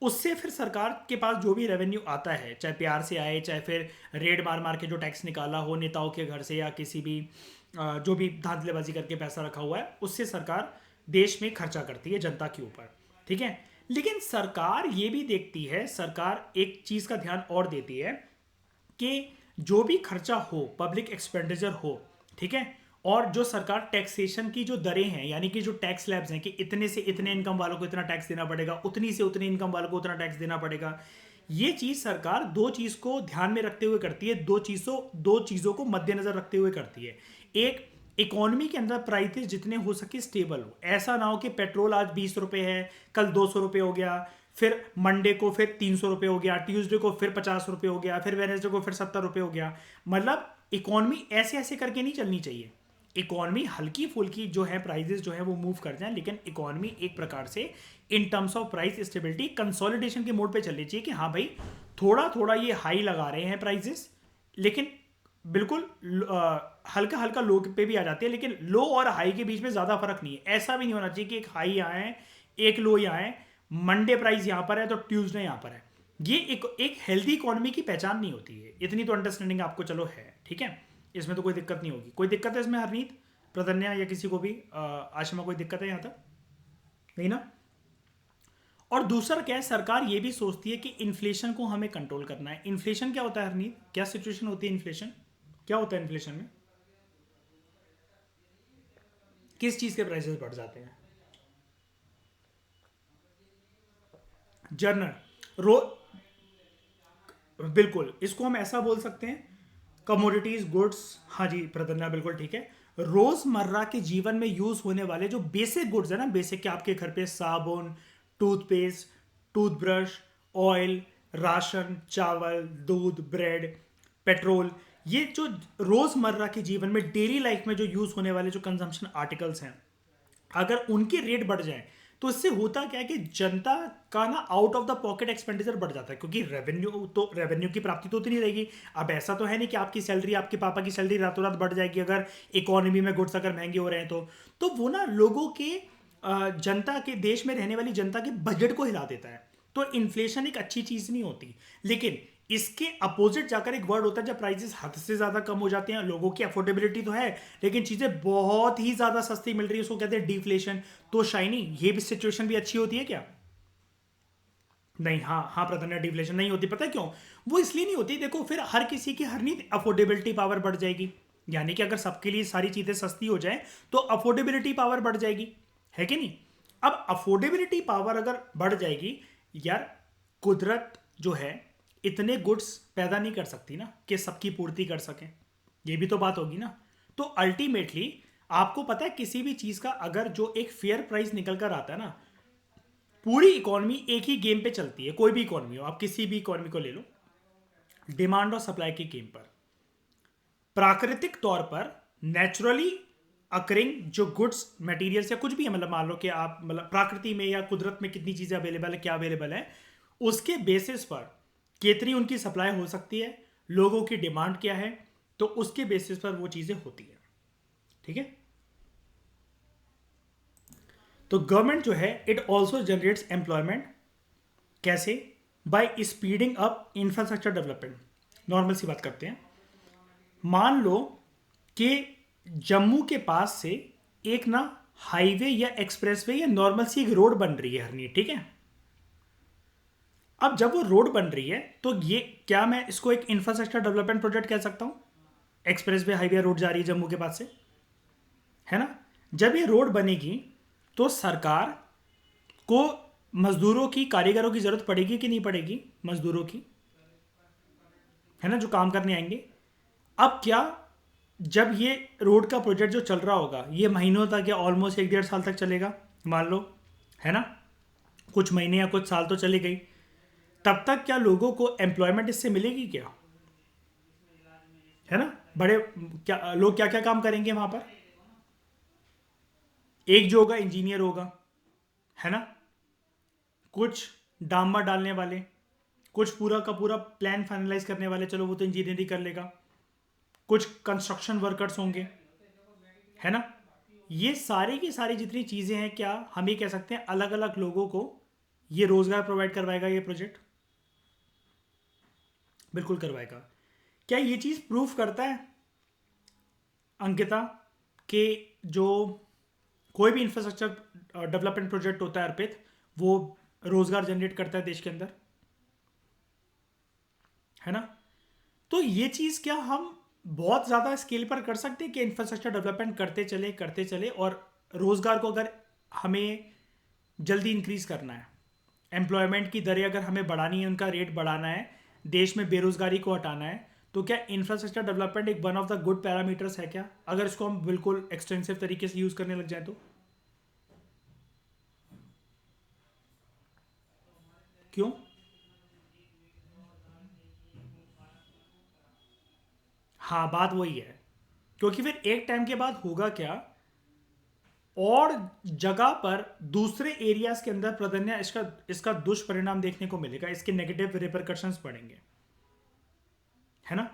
उससे फिर सरकार के पास जो भी रेवेन्यू आता है, चाहे प्यार से आए, चाहे फिर रेड मार मार के जो टैक्स निकाला हो नेताओं के घर से या किसी भी जो भी धांधलेबाजी करके पैसा रखा हुआ है, उससे सरकार देश में खर्चा करती है जनता के ऊपर, ठीक है। लेकिन सरकार ये भी देखती है, सरकार एक चीज़ का ध्यान और देती है कि जो भी खर्चा हो, पब्लिक एक्सपेंडिचर हो, ठीक है, और जो सरकार टैक्सेशन की जो दरें हैं, यानी कि जो टैक्स स्लैब्स हैं कि इतने से इतने इनकम वालों को इतना टैक्स देना पड़ेगा, उतनी से उतनी इनकम वालों को उतना टैक्स देना पड़ेगा, ये चीज सरकार दो चीज को ध्यान में रखते हुए करती है, दो चीजों को मद्देनजर रखते हुए करती है। एक, इकोनॉमी के अंदर प्राइसेस जितने हो सके स्टेबल हो, ऐसा ना हो कि पेट्रोल आज 20 रुपए है, कल 200 रुपए हो गया, फिर मंडे को फिर 300 रुपए हो गया, ट्यूसडे को फिर 50 रुपए हो गया, फिर वेनेसडे को फिर 70 रुपए हो गया। मतलब इकोनॉमी ऐसे ऐसे करके नहीं चलनी चाहिए। इकोनॉमी हल्की फुल्की जो है प्राइजेस जो है वो मूव कर जाए, लेकिन इकोनॉमी एक प्रकार से in terms of price stability consolidation के मोड पे चलनी चाहिए कि हाँ भाई थोड़ा थोड़ा ये हाई लगा रहे हैं प्राइजेस, लेकिन बिल्कुल हल्का हल्का लो पे भी आ जाती है, लेकिन लो और हाई के बीच में ज़्यादा फर्क नहीं है। ऐसा भी नहीं होना चाहिए कि एक हाई यहाँ है एक लो यहाँ है, मंडे प्राइस यहाँ पर है तो ट्यूसडे यहाँ पर है। ये एक हेल्दी इकोनॉमी की पहचान नहीं होती है। इतनी तो अंडरस्टैंडिंग आपको चलो है, ठीक है, इसमें तो कोई दिक्कत नहीं होगी। कोई दिक्कत है इसमें हरनीत, प्रदन्या या किसी को भी आशिमा, कोई दिक्कत है यहाँ तक? नहीं ना। और दूसरा क्या है, सरकार ये भी सोचती है कि इन्फ्लेशन को हमें कंट्रोल करना है। इन्फ्लेशन क्या होता है हरनीत, क्या सिचुएशन होती है इन्फ्लेशन, क्या होता है इन्फ्लेशन में? किस चीज के प्राइसेस बढ़ जाते हैं? जर्नल रो बिल्कुल, इसको हम ऐसा बोल सकते हैं, कमोडिटीज गुड्स। हाँ जी प्रदन्या, बिल्कुल ठीक है। रोजमर्रा के जीवन में यूज होने वाले जो बेसिक गुड्स है ना, बेसिक के आपके घर पे साबुन, टूथपेस्ट, टूथब्रश, ऑयल, राशन, चावल, दूध, ब्रेड, पेट्रोल, ये जो रोजमर्रा के जीवन में डेली लाइफ में जो यूज होने वाले जो कंजम्पशन आर्टिकल्स हैं, अगर उनके रेट बढ़ जाए तो इससे होता क्या है कि जनता का ना out of the pocket expenditure बढ़ जाता है, क्योंकि रेवेन्यू की प्राप्ति तो उतनी नहीं रहेगी। अब ऐसा तो है नहीं कि आपकी सैलरी, आपके पापा की सैलरी रातों रात बढ़ जाएगी अगर इकोनॉमी में गुड्स अगर महंगे हो रहे हैं तो वो ना लोगों के जनता के, देश में रहने वाली जनता के बजट को हिला देता है। तो इन्फ्लेशन एक अच्छी चीज नहीं होती, लेकिन इसके अपोजिट जाकर एक वर्ड होता है जब प्राइसेस हद से ज्यादा कम हो जाते हैं, लोगों की अफोर्डेबिलिटी तो है लेकिन चीजें बहुत ही ज्यादा सस्ती मिल रही है, उसको कहते हैं डिफ्लेशन। तो शाइनी, ये भी सिचुएशन भी अच्छी होती है क्या? नहीं। हाँ हाँ प्रधान, डिफ्लेशन नहीं होती। पता है क्यों? वो इसलिए नहीं होती, देखो फिर हर किसी की हर नहीं अफोर्डेबिलिटी पावर बढ़ जाएगी, यानी कि अगर सबके लिए सारी चीजें सस्ती हो जाए तो अफोर्डेबिलिटी पावर बढ़ जाएगी, है कि नहीं? अब अफोर्डेबिलिटी पावर अगर बढ़ जाएगी, यार कुदरत जो है इतने गुड्स पैदा नहीं कर सकती ना कि सबकी पूर्ति कर सके, ये भी तो बात होगी ना। तो अल्टीमेटली आपको पता है किसी भी चीज का अगर जो एक फेयर प्राइस निकल कर आता है ना, पूरी इकोनॉमी एक ही गेम पे चलती है। कोई भी इकोनॉमी हो, आप किसी भी इकोनॉमी को ले लो, डिमांड और सप्लाई के गेम पर। प्राकृतिक तौर पर नेचुरली अकरिंग जो गुड्स मटेरियल्स या कुछ भी है, मतलब मान लो कि आप मतलब प्रकृति में या कुदरत में कितनी चीजें अवेलेबल है, क्या अवेलेबल है, उसके बेसिस पर कितनी उनकी सप्लाई हो सकती है, लोगों की डिमांड क्या है, तो उसके बेसिस पर वो चीजें होती है, ठीक है। तो गवर्नमेंट जो है इट ऑल्सो जनरेट्स एम्प्लॉयमेंट, कैसे? By speeding up infrastructure development. Normal सी बात करते हैं, मान लो कि जम्मू के पास से एक ना हाईवे या एक्सप्रेसवे या नॉर्मल सी एक रोड बन रही है हरनी, ठीक है। अब जब वो रोड बन रही है तो ये क्या मैं इसको एक इंफ्रास्ट्रक्चर डेवलपमेंट प्रोजेक्ट कह सकता हूं? एक्सप्रेसवे हाईवे रोड जा रही है जम्मू के पास से, है ना। जब ये रोड बनेगी तो सरकार को मजदूरों की, कारीगरों की जरूरत पड़ेगी कि नहीं पड़ेगी? मजदूरों की, है ना, जो काम करने आएंगे। अब क्या, जब ये रोड का प्रोजेक्ट जो चल रहा होगा ये महीनों तक या ऑलमोस्ट 1-1.5 साल तक चलेगा मान लो, है ना, कुछ महीने या कुछ साल तो चली गई, तब तक क्या लोगों को एम्प्लॉयमेंट इससे मिलेगी क्या? है ना, बड़े क्या लोग क्या क्या काम करेंगे वहां पर? एक जो होगा इंजीनियर होगा, है ना, कुछ डामर डालने वाले, कुछ पूरा का पूरा प्लान फाइनलाइज करने वाले, चलो वो तो इंजीनियरिंग कर लेगा, कुछ कंस्ट्रक्शन वर्कर्स होंगे, है ना। ये सारी की सारी जितनी चीजें हैं, क्या हम ये कह सकते हैं अलग अलग लोगों को ये रोजगार प्रोवाइड करवाएगा ये प्रोजेक्ट? बिल्कुल करवाएगा। क्या ये चीज प्रूफ करता है अंकिता कि जो कोई भी इंफ्रास्ट्रक्चर डेवलपमेंट प्रोजेक्ट होता है अर्पित, वो रोजगार जनरेट करता है देश के अंदर, है ना? तो ये चीज़ क्या हम बहुत ज़्यादा स्केल पर कर सकते हैं कि इंफ्रास्ट्रक्चर डेवलपमेंट करते चले और रोज़गार को अगर हमें जल्दी इंक्रीज करना है, एम्प्लॉयमेंट की दरें अगर हमें बढ़ानी है, उनका रेट बढ़ाना है, देश में बेरोजगारी को हटाना है, तो क्या इंफ्रास्ट्रक्चर डेवलपमेंट एक one of the good parameters है क्या, अगर इसको हम बिल्कुल एक्सटेंसिव तरीके से यूज़ करने लग जाए तो? क्यों? हाँ, बात वही है, क्योंकि फिर एक टाइम के बाद होगा क्या, और जगह पर दूसरे एरियाज के अंदर प्राधान्य इसका इसका दुष्परिणाम देखने को मिलेगा, इसके नेगेटिव रिपरकशंस पड़ेंगे, है ना?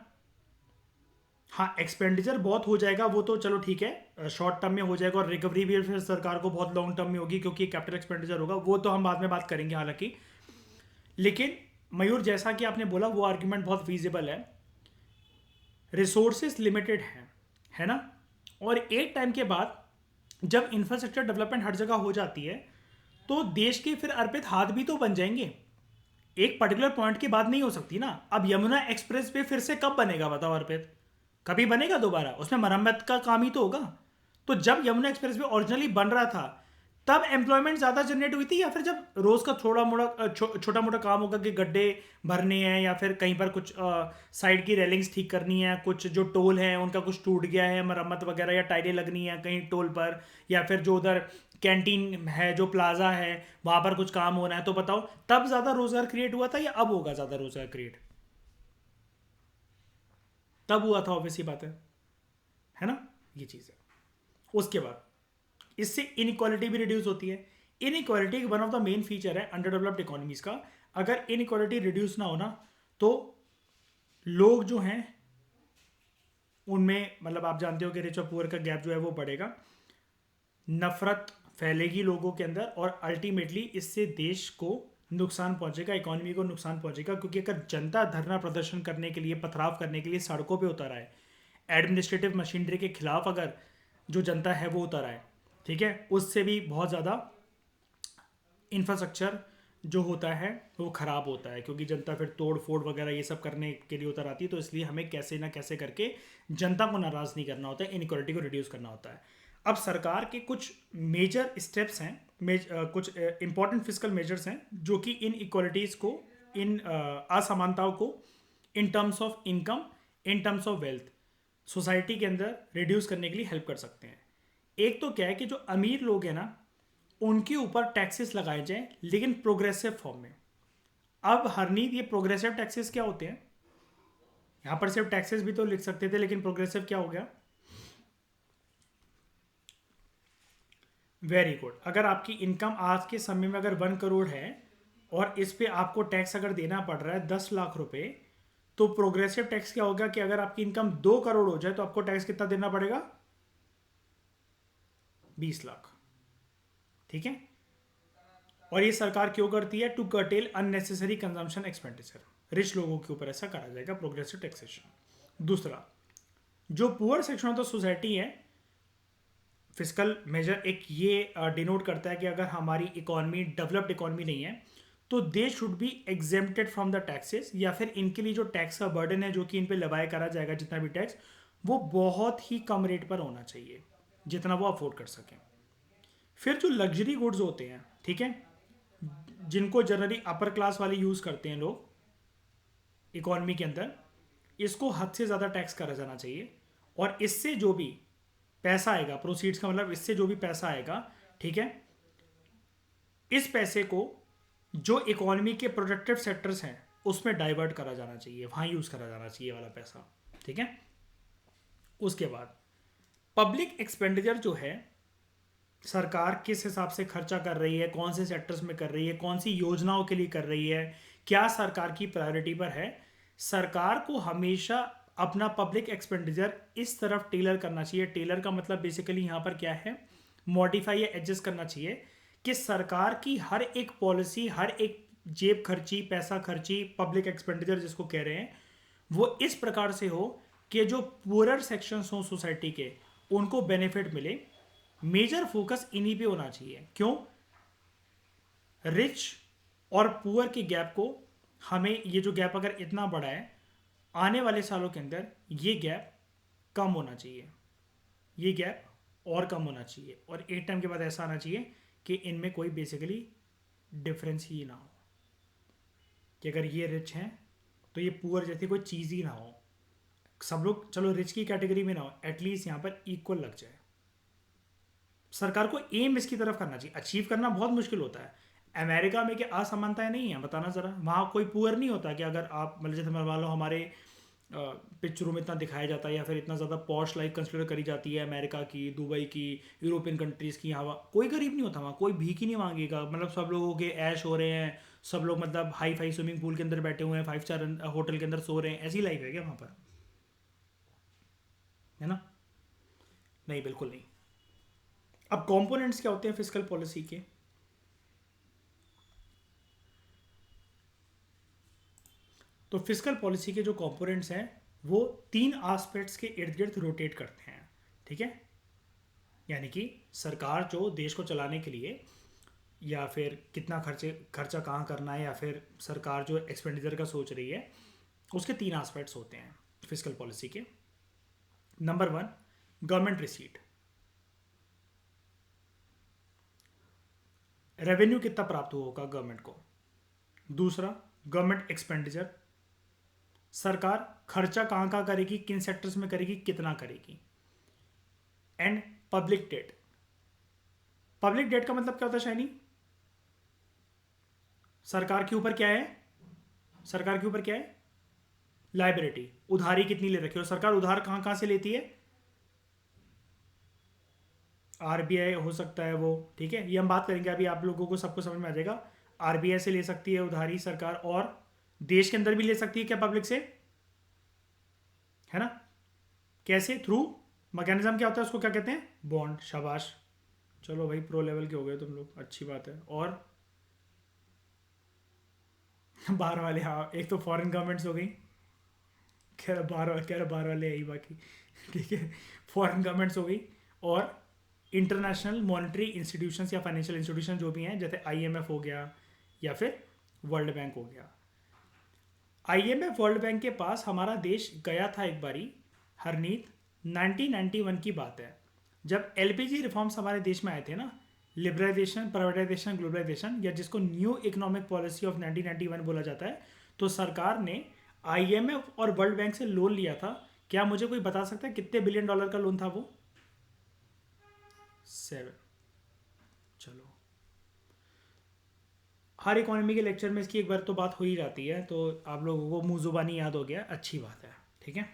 हाँ, एक्सपेंडिचर बहुत हो जाएगा, वो तो चलो ठीक है, शॉर्ट टर्म में हो जाएगा, और रिकवरी भी फिर सरकार को बहुत लॉन्ग टर्म में होगी, क्योंकि कैपिटल एक्सपेंडिचर होगा, वो तो हम बाद में बात करेंगे हालांकि। लेकिन मयूर, जैसा कि आपने बोला, वो आर्ग्यूमेंट बहुत फीजिबल है, रिसोर्सेज लिमिटेड है ना? और एक टाइम के बाद जब इंफ्रास्ट्रक्चर डेवलपमेंट हर जगह हो जाती है, तो देश के फिर अर्पित हाथ भी तो बन जाएंगे, एक पर्टिकुलर पॉइंट के बाद नहीं हो सकती ना। अब यमुना एक्सप्रेस वे फिर से कब बनेगा बताओ अर्पित, कभी बनेगा दोबारा? उसमें मरम्मत का काम ही तो होगा। तो जब यमुना एक्सप्रेस वे ओरिजिनली बन रहा था, तब एम्प्लॉयमेंट ज़्यादा जनरेट हुई थी, या फिर जब रोज़ का थोड़ा मोड़ा छोटा मोटा काम होगा कि गड्ढे भरने हैं, या फिर कहीं पर कुछ साइड की रेलिंग्स ठीक करनी है, कुछ जो टोल है उनका कुछ टूट गया है, मरम्मत वगैरह, या टाइलें लगनी है कहीं टोल पर, या फिर जो उधर कैंटीन है, जो प्लाजा है, वहाँ पर कुछ काम होना है, तो बताओ तब ज़्यादा रोज़गार क्रिएट हुआ था या अब होगा ज़्यादा रोज़गार क्रिएट? तब हुआ था, ऑब्वियसली बात है ना? ये चीज़ है। उसके बाद इससे इनइक्वालिटी भी रिड्यूस होती है। Inequality one of the main feature है अंडर डेवलप्ड इकोनॉमीज का। अगर इनइक्वालिटी रिड्यूस ना होना, तो लोग जो हैं उनमें, मतलब आप जानते हो कि रिच और पुअर का गैप जो है वो बढ़ेगा, नफरत फैलेगी लोगों के अंदर, और अल्टीमेटली इससे देश को नुकसान पहुंचेगा, इकोनॉमी को नुकसान पहुंचेगा। क्योंकि अगर जनता धरना प्रदर्शन करने के लिए, पथराव करने के लिए सड़कों पे उतर आए, एडमिनिस्ट्रेटिव मशीनरी के खिलाफ अगर जो जनता है वो उतर आए, ठीक है, उससे भी बहुत ज़्यादा इंफ्रास्ट्रक्चर जो होता है वो ख़राब होता है, क्योंकि जनता फिर तोड़ फोड़ वगैरह ये सब करने के लिए उतर आती है। तो इसलिए हमें कैसे ना कैसे करके जनता को नाराज़ नहीं करना होता है, इनइक्वालिटी को रिड्यूस करना होता है। अब सरकार के कुछ मेजर स्टेप्स हैं, कुछ इंपॉर्टेंट फिजिकल मेजर्स हैं, जो कि इन इक्वालिटीज़ को, इन असमानताओं को in terms of income, in terms of wealth society के अंदर रिड्यूस करने के लिए हेल्प कर सकते हैं। एक तो क्या है कि जो अमीर लोग हैं ना, उनके ऊपर टैक्सेस लगाए जाएं, लेकिन प्रोग्रेसिव फॉर्म में। अब हरनीत, ये प्रोग्रेसिव टैक्सेस क्या होते हैं? यहां पर सिर्फ टैक्सेस भी तो लिख सकते थे, लेकिन प्रोग्रेसिव क्या हो गया? Very good. अगर आपकी इनकम आज के समय में अगर 1 करोड़ है, और इस पे आपको टैक्स अगर देना पड़ रहा है 10 लाख रुपए, तो प्रोग्रेसिव टैक्स क्या होगा कि अगर आपकी इनकम 2 करोड़ हो जाए, तो आपको टैक्स कितना देना पड़ेगा? 20 लाख। ठीक है। और ये सरकार क्यों करती है? To curtail unnecessary consumption expenditure. Rich लोगों के ऊपर ऐसा करा जाएगा, प्रोग्रेसिव टैक्सेशन। दूसरा, जो poor section of the society है, फिजिकल मेजर एक ये डिनोट करता है कि अगर हमारी इकोनॉमी डेवलप्ड इकोनॉमी नहीं है, तो they should be exempted from the taxes, या फिर इनके लिए जो टैक्स का बर्डन है जो कि इन पे लगाया करा जाएगा, जितना भी टैक्स, वो बहुत ही कम रेट पर होना चाहिए, जितना वो अफोर्ड कर सकें। फिर जो लग्जरी गुड्स होते हैं, ठीक है, जिनको जनरली अपर क्लास वाले यूज़ करते हैं लोग इकोनॉमी के अंदर, इसको हद से ज़्यादा टैक्स करा जाना चाहिए। और इससे जो भी पैसा आएगा, प्रोसीड्स का मतलब इससे जो भी पैसा आएगा, ठीक है, इस पैसे को जो इकोनॉमी के प्रोडक्टिव सेक्टर्स हैं उसमें डाइवर्ट करा जाना चाहिए, वहाँ यूज़ करा जाना चाहिए वाला पैसा। ठीक है। उसके बाद पब्लिक एक्सपेंडिचर जो है, सरकार किस हिसाब से खर्चा कर रही है, कौन से सेक्टर्स में कर रही है, कौन सी योजनाओं के लिए कर रही है, क्या सरकार की प्रायोरिटी पर है, सरकार को हमेशा अपना पब्लिक एक्सपेंडिचर इस तरफ टेलर करना चाहिए। टेलर का मतलब बेसिकली यहाँ पर क्या है, मॉडिफाई या एडजस्ट करना चाहिए, कि सरकार की हर एक पॉलिसी, हर एक जेब खर्ची, पैसा खर्ची, पब्लिक एक्सपेंडिचर जिसको कह रहे हैं, वो इस प्रकार से हो कि जो पुअरर सेक्शंस हों सोसाइटी के, उनको बेनिफिट मिले। मेजर फोकस इन्हीं पे होना चाहिए। क्यों? रिच और पुअर के गैप को, हमें ये जो गैप अगर इतना बड़ा है, आने वाले सालों के अंदर ये गैप कम होना चाहिए, ये गैप और कम होना चाहिए, और एक टाइम के बाद ऐसा आना चाहिए कि इनमें कोई बेसिकली डिफरेंस ही ना हो, कि अगर ये रिच हैं तो ये पुअर जैसी कोई चीज़ ही ना हो, सब लोग चलो रिच की कैटेगरी में ना हो, एटलीस्ट यहाँ पर इक्वल लग जाए। सरकार को एम इसकी तरफ करना चाहिए। अचीव करना बहुत मुश्किल होता है। अमेरिका में क्या असमानताएं नहीं है, बताना ज़रा, वहाँ कोई पुअर नहीं होता कि अगर आप मतलब जैसे मान लो हमारे पिक्चरों में इतना दिखाया जाता है या फिर इतना ज़्यादा पॉश लाइफ कंसिडर करी जाती है अमेरिका की, दुबई की, यूरोपियन कंट्रीज़ की, यहाँ कोई गरीब नहीं होता, वहाँ कोई भीख ही नहीं मांगेगा, मतलब सब लोगों के ऐश हो रहे हैं, सब लोग मतलब हाई फाई स्विमिंग पूल के अंदर बैठे हुए हैं, 5 स्टार होटल के अंदर सो रहे हैं, ऐसी लाइफ है क्या वहाँ पर? है ना? नहीं, बिल्कुल नहीं। अब कंपोनेंट्स क्या होते हैं फिस्कल पॉलिसी के? तो फिस्कल पॉलिसी के जो कंपोनेंट्स हैं वो 3 एस्पेक्ट्स के इर्द गिर्द रोटेट करते हैं, ठीक है? यानी कि सरकार जो देश को चलाने के लिए या फिर कितना खर्चा कहाँ करना है, या फिर सरकार जो एक्सपेंडिचर का सोच रही है, उसके 3 एस्पेक्ट्स होते हैं फिस्कल पॉलिसी के। नंबर 1, गवर्नमेंट रिसीट, रेवेन्यू कितना प्राप्त होगा गवर्नमेंट को। दूसरा, गवर्नमेंट एक्सपेंडिचर, सरकार खर्चा कहाँ कहाँ करेगी, किन सेक्टर्स में करेगी, कितना करेगी। And public debt, public debt का मतलब क्या होता है शाइनी? सरकार के ऊपर क्या है, सरकार के ऊपर क्या है? लाइबिलिटी, उधारी कितनी ले रखी है, और सरकार उधार कहाँ कहाँ से लेती है? आरबीआई हो सकता है वो, ठीक है, ये हम बात करेंगे, अभी आप लोगों को सबको समझ में आ जाएगा। आरबीआई से ले सकती है उधारी सरकार, और देश के अंदर भी ले सकती है क्या पब्लिक से, है ना? कैसे? थ्रू मैकेनिज्म क्या होता है, उसको क्या कहते हैं? बॉन्ड। शाबाश, चलो भाई प्रो लेवल के हो गए तुम लोग, अच्छी बात है। और बाहर वाले, हाँ, एक तो फॉरेन गवर्नमेंट्स हो गई, कह रहा बाहर वाले है ही बाकी, ठीक है, फॉरेन गवर्नमेंट्स हो गई, और इंटरनेशनल मॉनेटरी इंस्टीट्यूशंस या फाइनेंशियल इंस्टीट्यूशन जो भी हैं, जैसे आईएमएफ हो गया या फिर वर्ल्ड बैंक हो गया। आईएमएफ वर्ल्ड बैंक के पास हमारा देश गया था एक बारी, हरनीत, 1991 की बात है, जब एलपीजी रिफॉर्म्स हमारे देश में आए थे ना, लिबरलाइजेशन, प्राइवेटाइजेशन, ग्लोबलाइजेशन, या जिसको न्यू इकोनॉमिक पॉलिसी ऑफ 1991 बोला जाता है, तो सरकार ने आईएमएफ और वर्ल्ड बैंक से लोन लिया था। क्या मुझे कोई बता सकता है कितने बिलियन डॉलर का लोन था वो? 7। चलो, हर इकोनॉमी के लेक्चर में इसकी एक बार तो बात हो ही जाती है, तो आप लोगों को मुँह जुबानी याद हो गया, अच्छी बात है, ठीक है।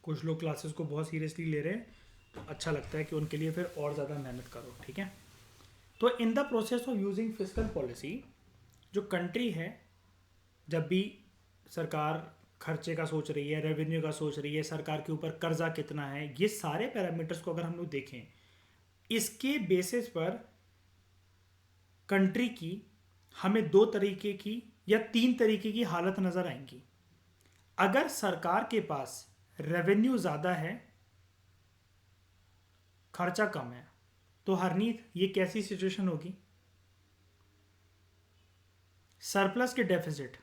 कुछ लोग क्लासेस को बहुत सीरियसली ले रहे हैं, तो अच्छा लगता है कि उनके लिए फिर और ज़्यादा मेहनत करो, ठीक है। तो in the process of using fiscal policy, जो कंट्री है, जब भी सरकार खर्चे का सोच रही है, रेवेन्यू का सोच रही है, सरकार के ऊपर कर्जा कितना है, ये सारे पैरामीटर्स को अगर हम लोग देखें, इसके बेसिस पर कंट्री की हमें 2 तरीके की या 3 तरीके की हालत नज़र आएंगी। अगर सरकार के पास रेवेन्यू ज़्यादा है, खर्चा कम है, तो हरनीत ये कैसी सिचुएशन होगी? सरप्लस के डेफिसिट,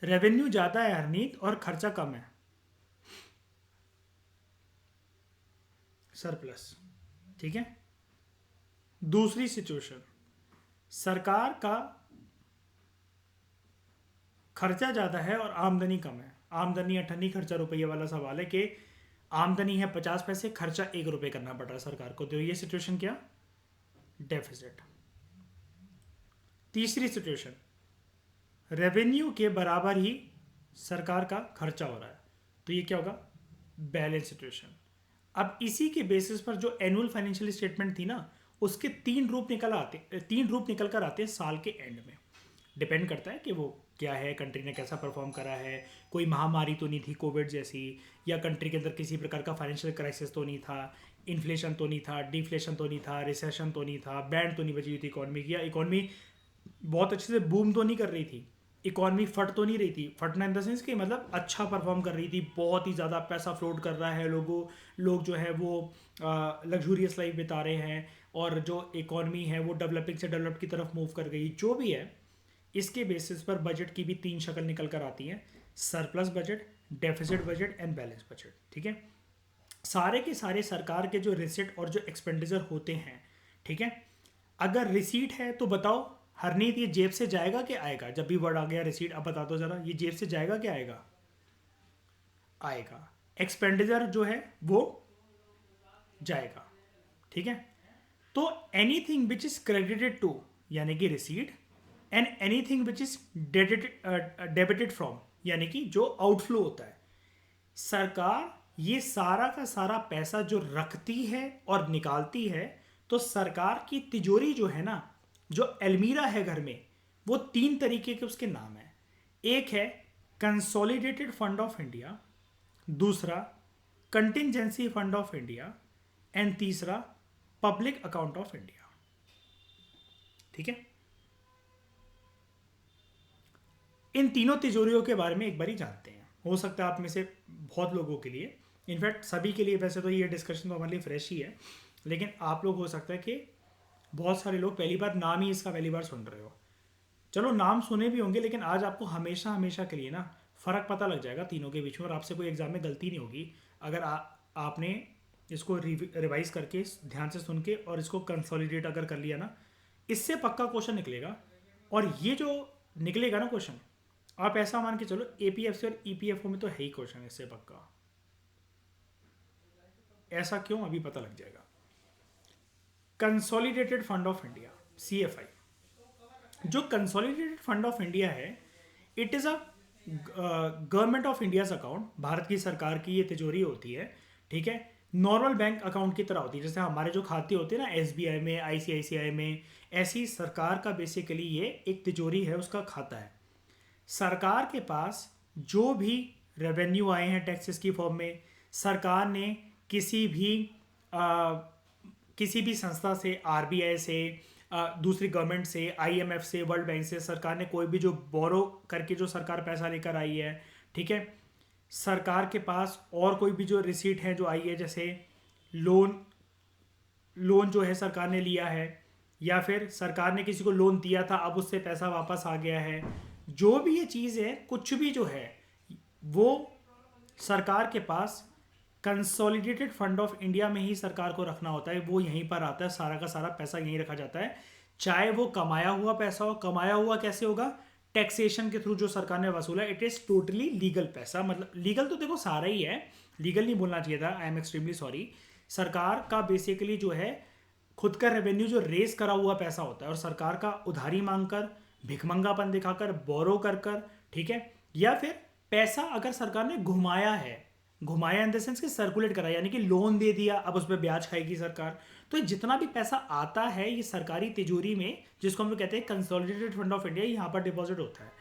रेवेन्यू ज़्यादा है हरनीत और खर्चा कम है, सरप्लस, ठीक है। दूसरी सिचुएशन, सरकार का खर्चा ज़्यादा है और आमदनी कम है, आमदनी अठन्नी खर्चा रुपये वाला सवाल है कि आमदनी है 50 पैसे, खर्चा 1 रुपये करना पड़ रहा है सरकार को, तो ये सिचुएशन क्या? डेफिसिट। तीसरी सिचुएशन, रेवेन्यू के बराबर ही सरकार का खर्चा हो रहा है, तो ये क्या होगा? Balance situation. अब इसी के बेसिस पर जो एनुअल फाइनेंशियल स्टेटमेंट थी ना, उसके 3 रूप निकल कर आते हैं साल के एंड में। डिपेंड करता है कि वो क्या है, कंट्री ने कैसा परफॉर्म करा है, कोई महामारी तो नहीं थी कोविड जैसी, या कंट्री के अंदर किसी प्रकार का फाइनेंशियल क्राइसिस तो नहीं था, इन्फ्लेशन तो नहीं था, डिफ्लेशन तो नहीं था, रिसेशन तो नहीं था, बैंड तो नहीं बची हुई थी इकॉनमी की, या इकॉनमी बहुत अच्छे से बूम तो नहीं कर रही थी, इकॉनमी फट तो नहीं रही थी, फटना इन द सेंस कि मतलब अच्छा परफॉर्म कर रही थी, बहुत ही ज़्यादा पैसा फ्लोट कर रहा है, लोग जो है वो लग्जूरियस लाइफ बिता रहे हैं, और जो इकॉनमी है वो डेवलपिंग से डेवलप की तरफ मूव कर गई, जो भी है, इसके बेसिस पर बजट की भी 3 शक्ल निकल कर आती हैं, surplus budget, deficit budget and balance budget. ठीक है, सारे के सारे सरकार के जो रिसिट और जो एक्सपेंडिचर होते हैं, ठीक है, अगर रिसीट है तो बताओ हरनीत ये जेब से जाएगा कि आएगा? जब भी वर्ड आ गया रिसीट, अब बता दो जरा, ये जेब से जाएगा कि आएगा? आएगा। एक्सपेंडिचर जो है वो जाएगा। ठीक है, तो anything which is credited to यानी कि receipt, and anything which is debited from यानी कि जो आउटफ्लो होता है, सरकार ये सारा का सारा पैसा जो रखती है और निकालती है, तो सरकार की तिजोरी जो है ना, जो अलमीरा है घर में, वो 3 तरीके के उसके नाम है। एक है कंसोलिडेटेड फंड ऑफ इंडिया, दूसरा contingency fund of India and तीसरा पब्लिक अकाउंट ऑफ इंडिया। ठीक है, इन तीनों तिजोरियों के बारे में एक बार ही जानते हैं। हो सकता है आप में से बहुत लोगों के लिए, इनफैक्ट सभी के लिए, वैसे तो ये डिस्कशन तो हमारे लिए फ्रेश ही है, लेकिन आप लोग हो सकता है कि बहुत सारे लोग पहली बार नाम ही इसका पहली बार सुन रहे हो। चलो नाम सुने भी होंगे, लेकिन आज आपको हमेशा हमेशा के लिए ना फ़र्क पता लग जाएगा तीनों के बीच में, और आपसे कोई एग्जाम में गलती नहीं होगी अगर आपने इसको रिवाइज करके ध्यान से सुन के और इसको कंसोलिडेट अगर कर लिया ना, इससे पक्का क्वेश्चन निकलेगा। और ये जो निकलेगा ना क्वेश्चन, आप ऐसा मान के चलो एपीएफसी और ईपीएफओ में तो है ही क्वेश्चन इससे पक्का। ऐसा क्यों, अभी पता लग जाएगा। Consolidated fund of India, CFI, जो कंसोलिडेटेड फंड ऑफ इंडिया है, it is a government of India's account, Bharat की सरकार की ये तिजोरी होती है। ठीक है, नॉर्मल बैंक अकाउंट की तरह होती है, जैसे हमारे जो खाते होते हैं ना SBI में, ICICI में, ऐसी सरकार का बेसिकली ये एक तिजोरी है, उसका खाता है। सरकार के पास जो भी रेवेन्यू आए हैं टैक्सेस की फॉर्म में, सरकार ने किसी भी संस्था से, RBI से, दूसरी गवर्नमेंट से, IMF से, वर्ल्ड बैंक से, सरकार ने कोई भी जो बोरो करके जो सरकार पैसा लेकर आई है, ठीक है, सरकार के पास और कोई भी जो रिसीट है जो आई है, जैसे लोन जो है सरकार ने लिया है, या फिर सरकार ने किसी को लोन दिया था अब उससे पैसा वापस आ गया है, जो भी ये चीज़ है, कुछ भी जो है वो सरकार के पास कंसोलिडेटेड फंड ऑफ इंडिया में ही सरकार को रखना होता है। वो यहीं पर आता है, सारा का सारा पैसा यहीं रखा जाता है, चाहे वो कमाया हुआ पैसा हो। कमाया हुआ कैसे होगा? टैक्सेशन के थ्रू जो सरकार ने वसूला, इट इज टोटली लीगल पैसा। मतलब लीगल तो देखो सारा ही है, लीगल नहीं बोलना चाहिए था, आई एम एक्सट्रीमली सॉरी। सरकार का बेसिकली जो है खुद का रेवेन्यू जो रेस करा हुआ पैसा होता है, और सरकार का उधारी मांगकर, भिखमंगापन दिखाकर, बोरो कर, ठीक है, या फिर पैसा अगर सरकार ने घुमाया इन द सेंस कि सर्कुलेट करा, यानी कि लोन दे दिया, अब उस पर ब्याज खाएगी सरकार। तो जितना भी पैसा आता है ये सरकारी तिजोरी में, जिसको हम लोग कहते हैं कंसोलिडेटेड फंड ऑफ इंडिया, यहाँ पर डिपॉजिट होता है।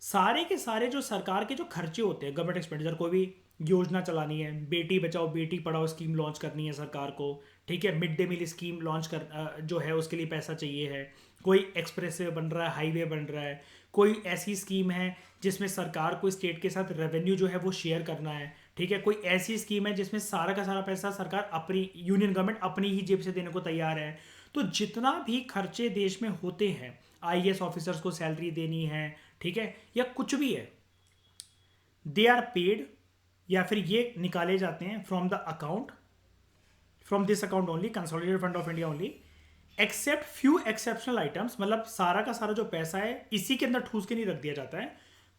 सारे के सारे जो सरकार के जो खर्चे होते हैं, गवर्नमेंट एक्सपेंडिचर, कोई भी योजना चलानी है, बेटी बचाओ बेटी पढ़ाओ स्कीम लॉन्च करनी है सरकार को, ठीक है, mid day meal scheme launch कर जो है उसके लिए पैसा चाहिए है, कोई एक्सप्रेस वे बन रहा है, हाईवे बन रहा है, कोई ऐसी स्कीम है जिसमें सरकार को स्टेट के साथ रेवेन्यू जो है वो शेयर करना है, ठीक है, कोई ऐसी स्कीम है जिसमें सारा का सारा पैसा सरकार अपनी, यूनियन गवर्नमेंट अपनी ही जेब से देने को तैयार है। तो जितना भी खर्चे देश में होते हैं, IAS ऑफिसर्स को सैलरी देनी है, ठीक है, या कुछ भी है, दे आर पेड, या फिर ये निकाले जाते हैं from the account, from this account only, consolidated fund of India only, except few exceptional items. मतलब सारा का सारा जो पैसा है इसी के अंदर ठूस के नहीं रख दिया जाता है।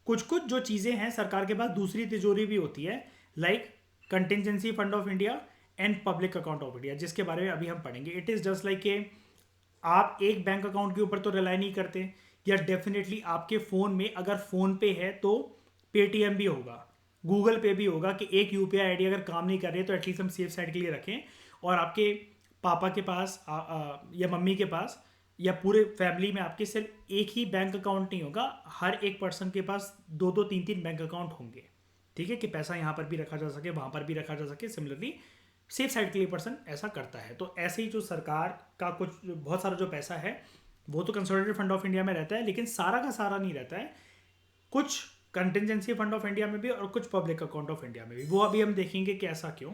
कुछ कुछ जो चीज़ें हैं सरकार के पास दूसरी तिजोरी भी होती है, like contingency fund of India and public account of India, जिसके बारे में अभी हम पढ़ेंगे। इट इज़ जस्ट लाइक के आप एक बैंक अकाउंट के ऊपर तो रिलाई नहीं करते, या डेफिनेटली आपके फ़ोन में अगर फ़ोन पे है तो पेटीएम भी होगा, गूगल पे भी होगा, कि एक UPI ID अगर काम नहीं कर रही है तो एटलीस्ट हम सेफ साइड के लिए रखें। और आपके पापा के पास या मम्मी के पास या पूरे फैमिली में आपके सिर्फ एक ही बैंक अकाउंट नहीं होगा, हर एक पर्सन के पास 2-2 3-3 बैंक अकाउंट होंगे, ठीक है, कि पैसा यहाँ पर भी रखा जा सके, वहाँ पर भी रखा जा सके। सिमिलरली सेफ साइड के लिए पर्सन ऐसा करता है। तो ऐसे ही जो सरकार का कुछ बहुत सारा जो पैसा है वो तो कंसोलिडेटेड फंड ऑफ इंडिया में रहता है, लेकिन सारा का सारा नहीं रहता है, कुछ कंटिजेंसी फंड ऑफ इंडिया में भी और कुछ पब्लिक अकाउंट ऑफ इंडिया में भी। वो अभी हम देखेंगे कि ऐसा क्यों।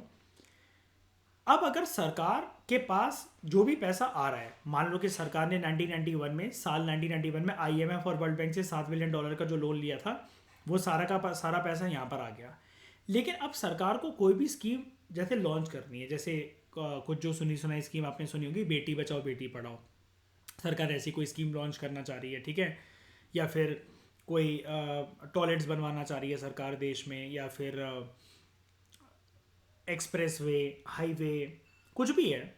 अब अगर सरकार के पास जो भी पैसा आ रहा है, मान लो कि सरकार ने 1991 में, साल 1991 में आईएमएफ और वर्ल्ड बैंक से $7 बिलियन का जो लोन लिया था, वो सारा का सारा पैसा यहाँ पर आ गया। लेकिन अब सरकार को कोई भी स्कीम जैसे लॉन्च करनी है, जैसे कुछ जो सुनी सुनाई स्कीम आपने सुनी होगी, बेटी बचाओ बेटी पढ़ाओ, सरकार ऐसी कोई स्कीम लॉन्च करना चाह रही है, ठीक है, या फिर कोई टॉयलेट्स बनवाना चाह रही है सरकार देश में, या फिर एक्सप्रेस वे, हाईवे, कुछ भी है।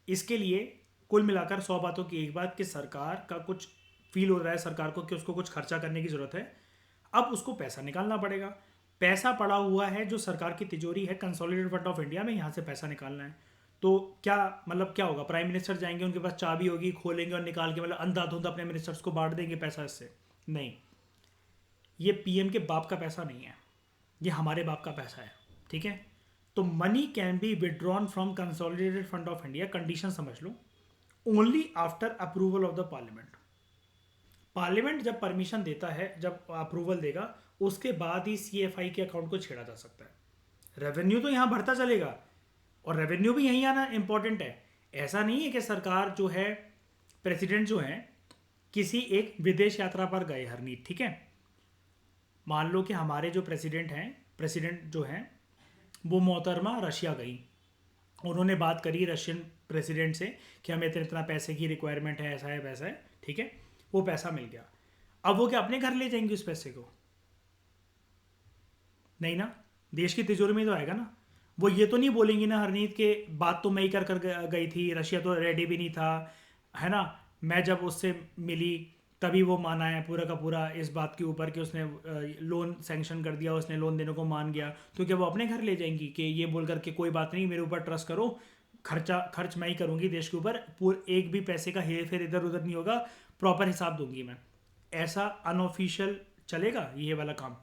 इसके लिए कुल मिलाकर 100 बातों की एक बात कि सरकार का कुछ फील हो रहा है सरकार को कि उसको कुछ खर्चा करने की ज़रूरत है। अब उसको पैसा निकालना पड़ेगा। पैसा पड़ा हुआ है जो सरकार की तिजोरी है कंसोलिडेटेड फंड ऑफ इंडिया में, यहाँ से पैसा निकालना है। तो क्या मतलब क्या होगा, प्राइम मिनिस्टर जाएंगे, उनके पास चाबी होगी, खोलेंगे और निकाल के मतलब अंधाधुंध अपने मिनिस्टर्स को बांट देंगे पैसा इससे? नहीं, ये पीएम के बाप का पैसा नहीं है, ये हमारे बाप का पैसा है, ठीक है। तो money can be withdrawn from consolidated fund of India, condition समझ लो, only after approval of the parliament. Parliament जब परमिशन देता है, जब अप्रूवल देगा, उसके बाद ही सीएफआई के अकाउंट को छेड़ा जा सकता है। रेवेन्यू तो यहाँ बढ़ता चलेगा और रेवेन्यू भी यहीं आना इंपॉर्टेंट है। ऐसा नहीं है कि सरकार जो है, प्रेसिडेंट जो है, किसी एक विदेश यात्रा पर गए हरनीत, ठीक है। मान लो कि हमारे जो प्रेसिडेंट जो हैं वो मोहतरमा रशिया गई, उन्होंने बात करी रशियन प्रेसिडेंट से कि हमें इतना इतना पैसे की रिक्वायरमेंट है, ऐसा है वैसा है, ठीक है। वो पैसा मिल गया, अब वो क्या अपने घर ले जाएंगे उस पैसे को? नहीं ना, देश की तिजोरी में तो आएगा ना। वो ये तो नहीं बोलेंगी ना हरनीत के बात तो मैं ही कर गई थी, रशिया तो रेडी भी नहीं था, है ना, मैं जब उससे मिली तभी वो माना है पूरा का पूरा इस बात के ऊपर कि उसने लोन सैंक्शन कर दिया, उसने लोन देने को मान गया। तो क्या वो अपने घर ले जाएंगी कि ये बोल करके कोई बात नहीं, मेरे ऊपर ट्रस्ट करो, खर्च मैं ही करूँगी देश के ऊपर, एक भी पैसे का हेर फेर इधर उधर नहीं होगा, प्रॉपर हिसाब दूंगी मैं? ऐसा अनऑफिशियल चलेगा ये वाला काम?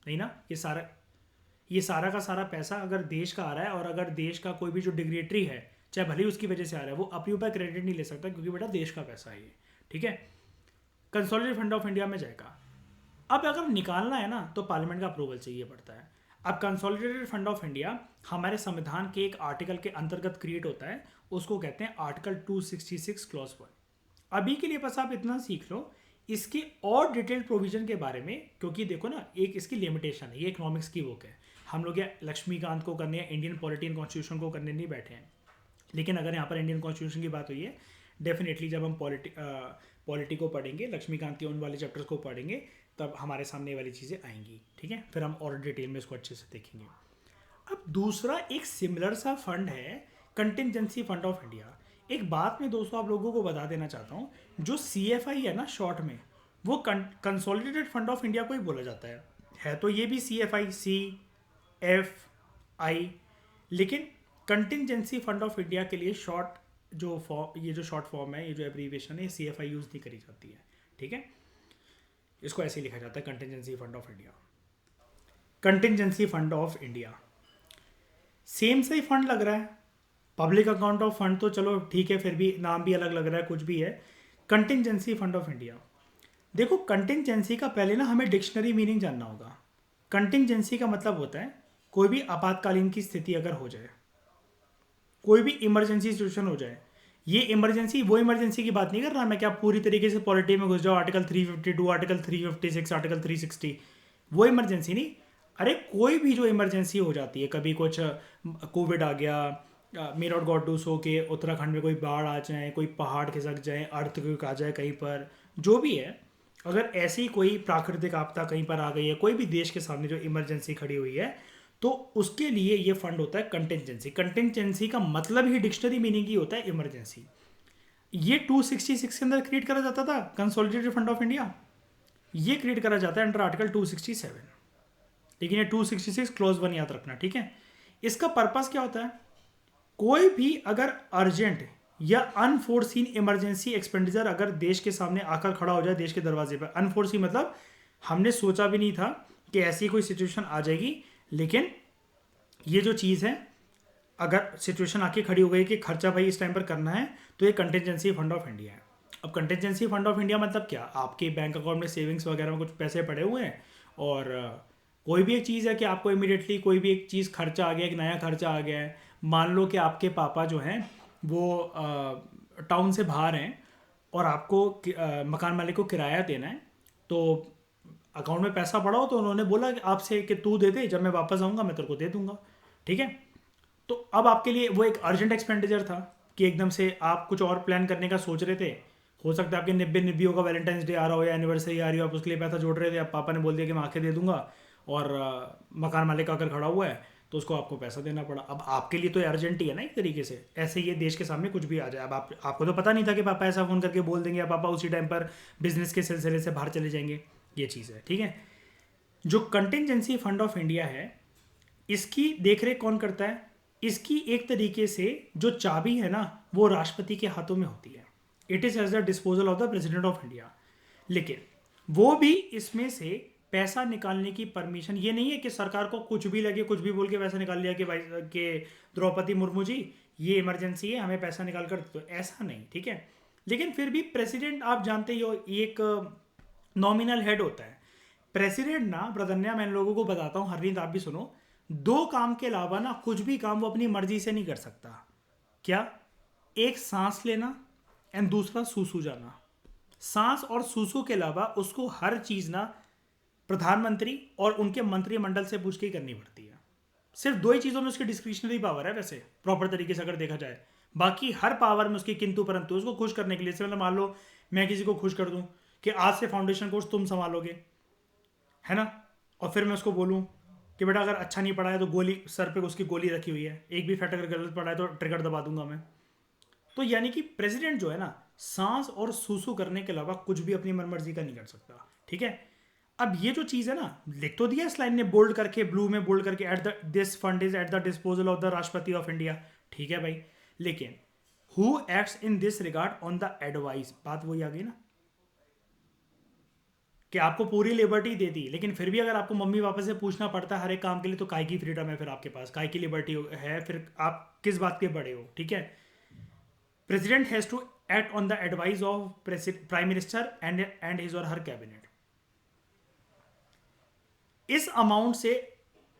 नहीं ना। ये सारा का सारा पैसा अगर देश का आ रहा है, और अगर देश का कोई भी जो डिग्रेटरी है, चाहे भले ही उसकी वजह से आ रहा है, वो अपने ऊपर क्रेडिट नहीं ले सकता, क्योंकि बेटा देश का पैसा है ये, ठीक है। कंसोलिडेटेड फंड ऑफ इंडिया में जाएगा। अब अगर निकालना है ना तो पार्लियामेंट का अप्रूवल चाहिए पड़ता है। अब कंसोलिडेटेड फंड ऑफ इंडिया हमारे संविधान के एक आर्टिकल के अंतर्गत क्रिएट होता है, उसको कहते हैं आर्टिकल 266 क्लॉज 1। अभी के लिए बस आप इतना सीख लो इसके और डिटेल्ड प्रोविजन के बारे में, क्योंकि देखो ना, एक इसकी लिमिटेशन है, ये इकोनॉमिक्स की बुक है, हम लोग या लक्ष्मीकांत को करने या इंडियन पॉलिटी एंड कॉन्स्टिट्यूशन को करने नहीं बैठे हैं। लेकिन अगर यहाँ पर इंडियन कॉन्स्टिट्यूशन की बात हुई है, डेफिनेटली जब हम पॉलिटी को पढ़ेंगे, लक्ष्मीकांत के उन वाले चैप्टर्स को पढ़ेंगे, तब हमारे सामने ये वाली चीज़ें आएंगी, ठीक है। फिर हम और डिटेल में इसको अच्छे से देखेंगे। अब दूसरा एक सिमिलर सा फंड है कंटिजेंसी फंड ऑफ इंडिया। एक बात मैं दोस्तों आप लोगों को बता देना चाहता हूँ, जो CFI है ना शॉर्ट में, वो कंसोलिडेटेड फंड ऑफ इंडिया को ही बोला जाता है तो ये भी CFI, CFI, लेकिन कंटिजेंसी फंड ऑफ इंडिया के लिए ये जो शॉर्ट फॉर्म है, ये जो एब्रीविएशन है, CFI यूज़ नहीं करी जाती है, ठीक है। इसको ऐसे लिखा जाता है contingency fund of India. Contingency fund of India same से ही फंड लग रहा है, पब्लिक अकाउंट ऑफ फंड तो चलो ठीक है, फिर भी नाम भी अलग लग रहा है, कुछ भी है। कंटिजेंसी फंड ऑफ इंडिया, देखो कंटिजेंसी का पहले ना हमें डिक्शनरी मीनिंग जानना होगा। कंटिजेंसी का मतलब होता है कोई भी आपातकालीन की स्थिति अगर हो जाए, कोई भी इमरजेंसी सिचुएशन हो जाए। ये इमरजेंसी वो इमरजेंसी की बात नहीं कर रहा मैं, क्या पूरी तरीके से पॉलिटी में घुस जाओ, आर्टिकल 352, आर्टिकल 356, आर्टिकल 360, वो इमरजेंसी नहीं। अरे कोई भी जो इमरजेंसी हो जाती है, कभी कुछ कोविड आ गया, may not God do so के उत्तराखंड में कोई बाढ़ आ जाए, कोई पहाड़ खिसक जाए, अर्थक्वेक आ जाए कहीं पर, जो भी है, अगर ऐसी कोई प्राकृतिक आपदा कहीं पर आ गई है, कोई भी देश के सामने जो इमरजेंसी खड़ी हुई है, तो उसके लिए ये फंड होता है कंटिजेंसी। कंटिजेंसी का मतलब ही डिक्शनरी मीनिंग ही होता है इमरजेंसी। ये 266 के अंदर क्रिएट करा जाता था कंसोलिडेटेड फंड ऑफ इंडिया, ये क्रिएट करा जाता है अंडर आर्टिकल 267, लेकिन ये 266 क्लॉज 1 याद रखना, ठीक है। इसका पर्पस क्या होता है, कोई भी अगर अर्जेंट या अनफोर्सीन इमरजेंसी एक्सपेंडिचर अगर देश के सामने आकर खड़ा हो जाए, देश के दरवाजे पर, अनफोर्सी मतलब हमने सोचा भी नहीं था कि ऐसी कोई सिचुएशन आ जाएगी, लेकिन ये जो चीज़ है, अगर सिचुएशन आके खड़ी हो गई कि खर्चा भाई इस टाइम पर करना है, तो ये कंटिजेंसी फंड ऑफ इंडिया है। अब कंटिजेंसी फंड ऑफ इंडिया मतलब क्या, आपके बैंक अकाउंट में सेविंग्स वगैरह में कुछ पैसे पड़े हुए हैं, और कोई भी एक चीज़ है कि आपको इमीडिएटली कोई भी एक चीज़ खर्चा आ गया, एक नया खर्चा आ गया है, मान लो कि आपके पापा जो हैं वो टाउन से बाहर हैं और आपको मकान मालिक को किराया देना है, तो अकाउंट में पैसा पड़ा हो तो उन्होंने बोला कि आपसे कि तू दे दे, जब मैं वापस आऊँगा मैं तेरे को दे दूंगा, ठीक है। तो अब आपके लिए वो एक अर्जेंट एक्सपेंडिचर था कि एकदम से आप कुछ और प्लान करने का सोच रहे थे। हो सकता है आपके निब्बे निब्बियों का वैलेंटाइंस डे आ रहा हो या एनिवर्सरी आ रही हो, आप उसके लिए पैसा जोड़ रहे थे, अब पापा ने बोल दिया कि मैं आके दे दूंगा, और मकान मालिक आकर खड़ा हुआ है तो उसको आपको पैसा देना पड़ा। अब आपके लिए तो अर्जेंट ही है ना एक तरीके से, ऐसे ये देश के सामने कुछ भी आ जाए। अब आपको तो पता नहीं था कि पापा ऐसा फ़ोन करके बोल देंगे या पापा उसी टाइम पर बिजनेस के सिलसिले से बाहर चले जाएंगे, ये चीज़ है, ठीक है। जो कंटिजेंसी फंड ऑफ इंडिया है, इसकी देखरेख कौन करता है? इसकी एक तरीके से जो चाबी है ना वो राष्ट्रपति के हाथों में होती है। It is at the disposal of the president of India. लेकिन वो भी इसमें से पैसा निकालने की परमिशन, ये नहीं है कि सरकार को कुछ भी लगे कुछ भी बोल के पैसा निकाल लिया कि भाई के द्रौपदी मुर्मू जी ये इमरजेंसी है हमें पैसा निकाल कर, तो ऐसा नहीं, ठीक है। लेकिन फिर भी प्रेसिडेंट आप जानते ही हो एक नॉमिनल हेड होता है। प्रेसिडेंट ना प्रधन्या, मैं इन लोगों को बताता हूँ, हरनीत आप भी सुनो, दो काम के अलावा ना कुछ भी काम वो अपनी मर्जी से नहीं कर सकता। क्या? एक सांस लेना एंड दूसरा सूसू जाना। सांस और सूसू के अलावा उसको हर चीज ना प्रधानमंत्री और उनके मंत्रिमंडल से पूछ के ही करनी पड़ती है। सिर्फ दो ही चीज़ों में उसकी डिस्क्रिशनरी पावर है वैसे प्रॉपर तरीके से अगर देखा जाए, बाकी हर पावर में उसकी किंतु परंतु। उसको खुश करने के लिए, जैसे मतलब मान लो मैं किसी को खुश कर दूं कि आज से फाउंडेशन कोर्स तुम संभालोगे, है ना, और फिर मैं उसको बोलूं कि बेटा अगर अच्छा नहीं पढ़ा है तो गोली सर पे उसकी गोली रखी हुई है, एक भी फैक्ट अगर गलत पढ़ा है तो ट्रिगर दबा दूंगा मैं। तो यानी कि प्रेसिडेंट जो है ना सांस और सूसू करने के अलावा कुछ भी अपनी मनमर्जी का नहीं कर सकता, ठीक है। अब ये जो चीज़ है ना, लिख तो दिया इस लाइन ने बोल्ड करके, ब्लू में बोल्ड करके, at the this fund is at the disposal of the राष्ट्रपति ऑफ इंडिया, ठीक है भाई। लेकिन who acts in this regard on the advice, बात वही आ गई ना कि आपको पूरी लिबर्टी दे दी, लेकिन फिर भी अगर आपको मम्मी पापा से पूछना पड़ता है हर एक काम के लिए, तो काय की फ्रीडम है फिर आपके पास, काय की लिबर्टी है, फिर आप किस बात के बड़े हो, ठीक है। President has to act on the advice of prime minister and his और हर कैबिनेट। इस अमाउंट से,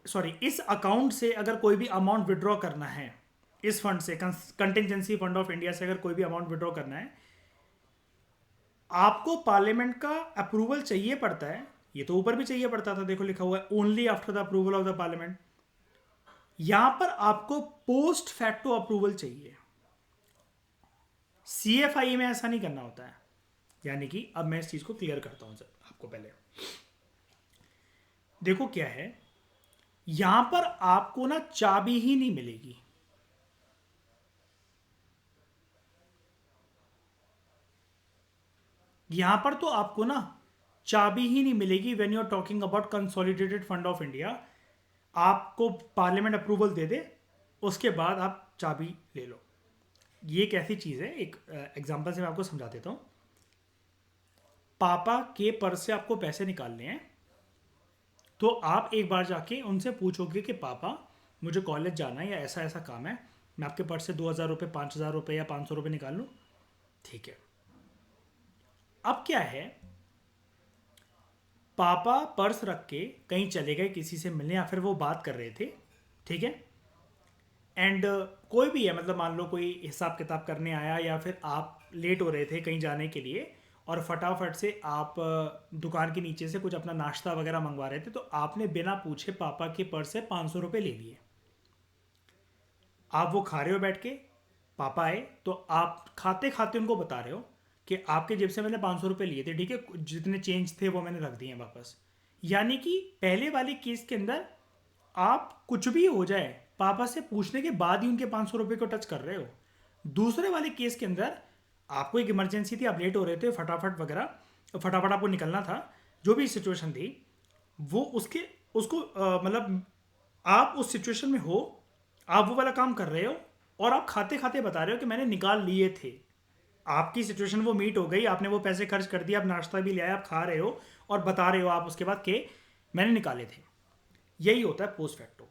सॉरी, इस अकाउंट से अगर कोई भी अमाउंट विड्रॉ करना है, इस फंड से, कंटिजेंसी फंड ऑफ इंडिया से अगर कोई भी अमाउंट विड्रॉ करना है, आपको पार्लियामेंट का अप्रूवल चाहिए पड़ता है। ये तो ऊपर भी चाहिए पड़ता था, देखो लिखा हुआ है only after the approval of the parliament. यहां पर आपको पोस्ट फैक्टो अप्रूवल चाहिए। सीएफआई में ऐसा नहीं करना होता है। यानी कि अब मैं इस चीज को क्लियर करता हूं आपको। पहले देखो क्या है, यहां पर आपको ना चाबी ही नहीं मिलेगी। यहां पर तो आपको ना चाबी ही नहीं मिलेगी when you are talking about consolidated fund of India. आपको पार्लियामेंट अप्रूवल दे दे, उसके बाद आप चाबी ले लो। ये एक ऐसी चीज है, एक एग्जांपल से मैं आपको समझा देता हूं। पापा के पर्स से आपको पैसे निकालने हैं, तो आप एक बार जाके उनसे पूछोगे कि पापा मुझे कॉलेज जाना है या ऐसा ऐसा काम है, मैं आपके पर्स से 2,000 रुपये, 5,000 रुपये या 500 रुपये निकाल लूँ, ठीक है। अब क्या है, पापा पर्स रख के कहीं चले गए किसी से मिलने, या फिर वो बात कर रहे थे, ठीक है। एंड कोई भी है, मतलब मान लो कोई हिसाब किताब करने आया, या फिर आप लेट हो रहे थे कहीं जाने के लिए और फटाफट से आप दुकान के नीचे से कुछ अपना नाश्ता वगैरह मंगवा रहे थे, तो आपने बिना पूछे पापा के पर्स से 500 रुपये ले लिए। आप वो खा रहे हो बैठ के, पापा आए तो आप खाते खाते उनको बता रहे हो कि आपके जेब से मैंने 500 रुपये लिए थे, ठीक है, जितने चेंज थे वो मैंने रख दिए वापस। यानी कि पहले वाले केस के अंदर आप कुछ भी हो जाए पापा से पूछने के बाद ही उनके 500 रुपये को टच कर रहे हो। दूसरे वाले केस के अंदर आपको एक इमरजेंसी थी, आप लेट हो रहे थे, फटाफट वगैरह, फटाफट आपको निकलना था, जो भी सिचुएशन थी वो उसको मतलब आप उस सिचुएशन में हो, आप वो वाला काम कर रहे हो और आप खाते खाते बता रहे हो कि मैंने निकाल लिए थे। आपकी सिचुएशन वो मीट हो गई, आपने वो पैसे खर्च कर दिए, आप नाश्ता भी ले आए, आप खा रहे हो और बता रहे हो आप उसके बाद कि मैंने निकाले थे। यही होता है पोस्ट फैक्टो।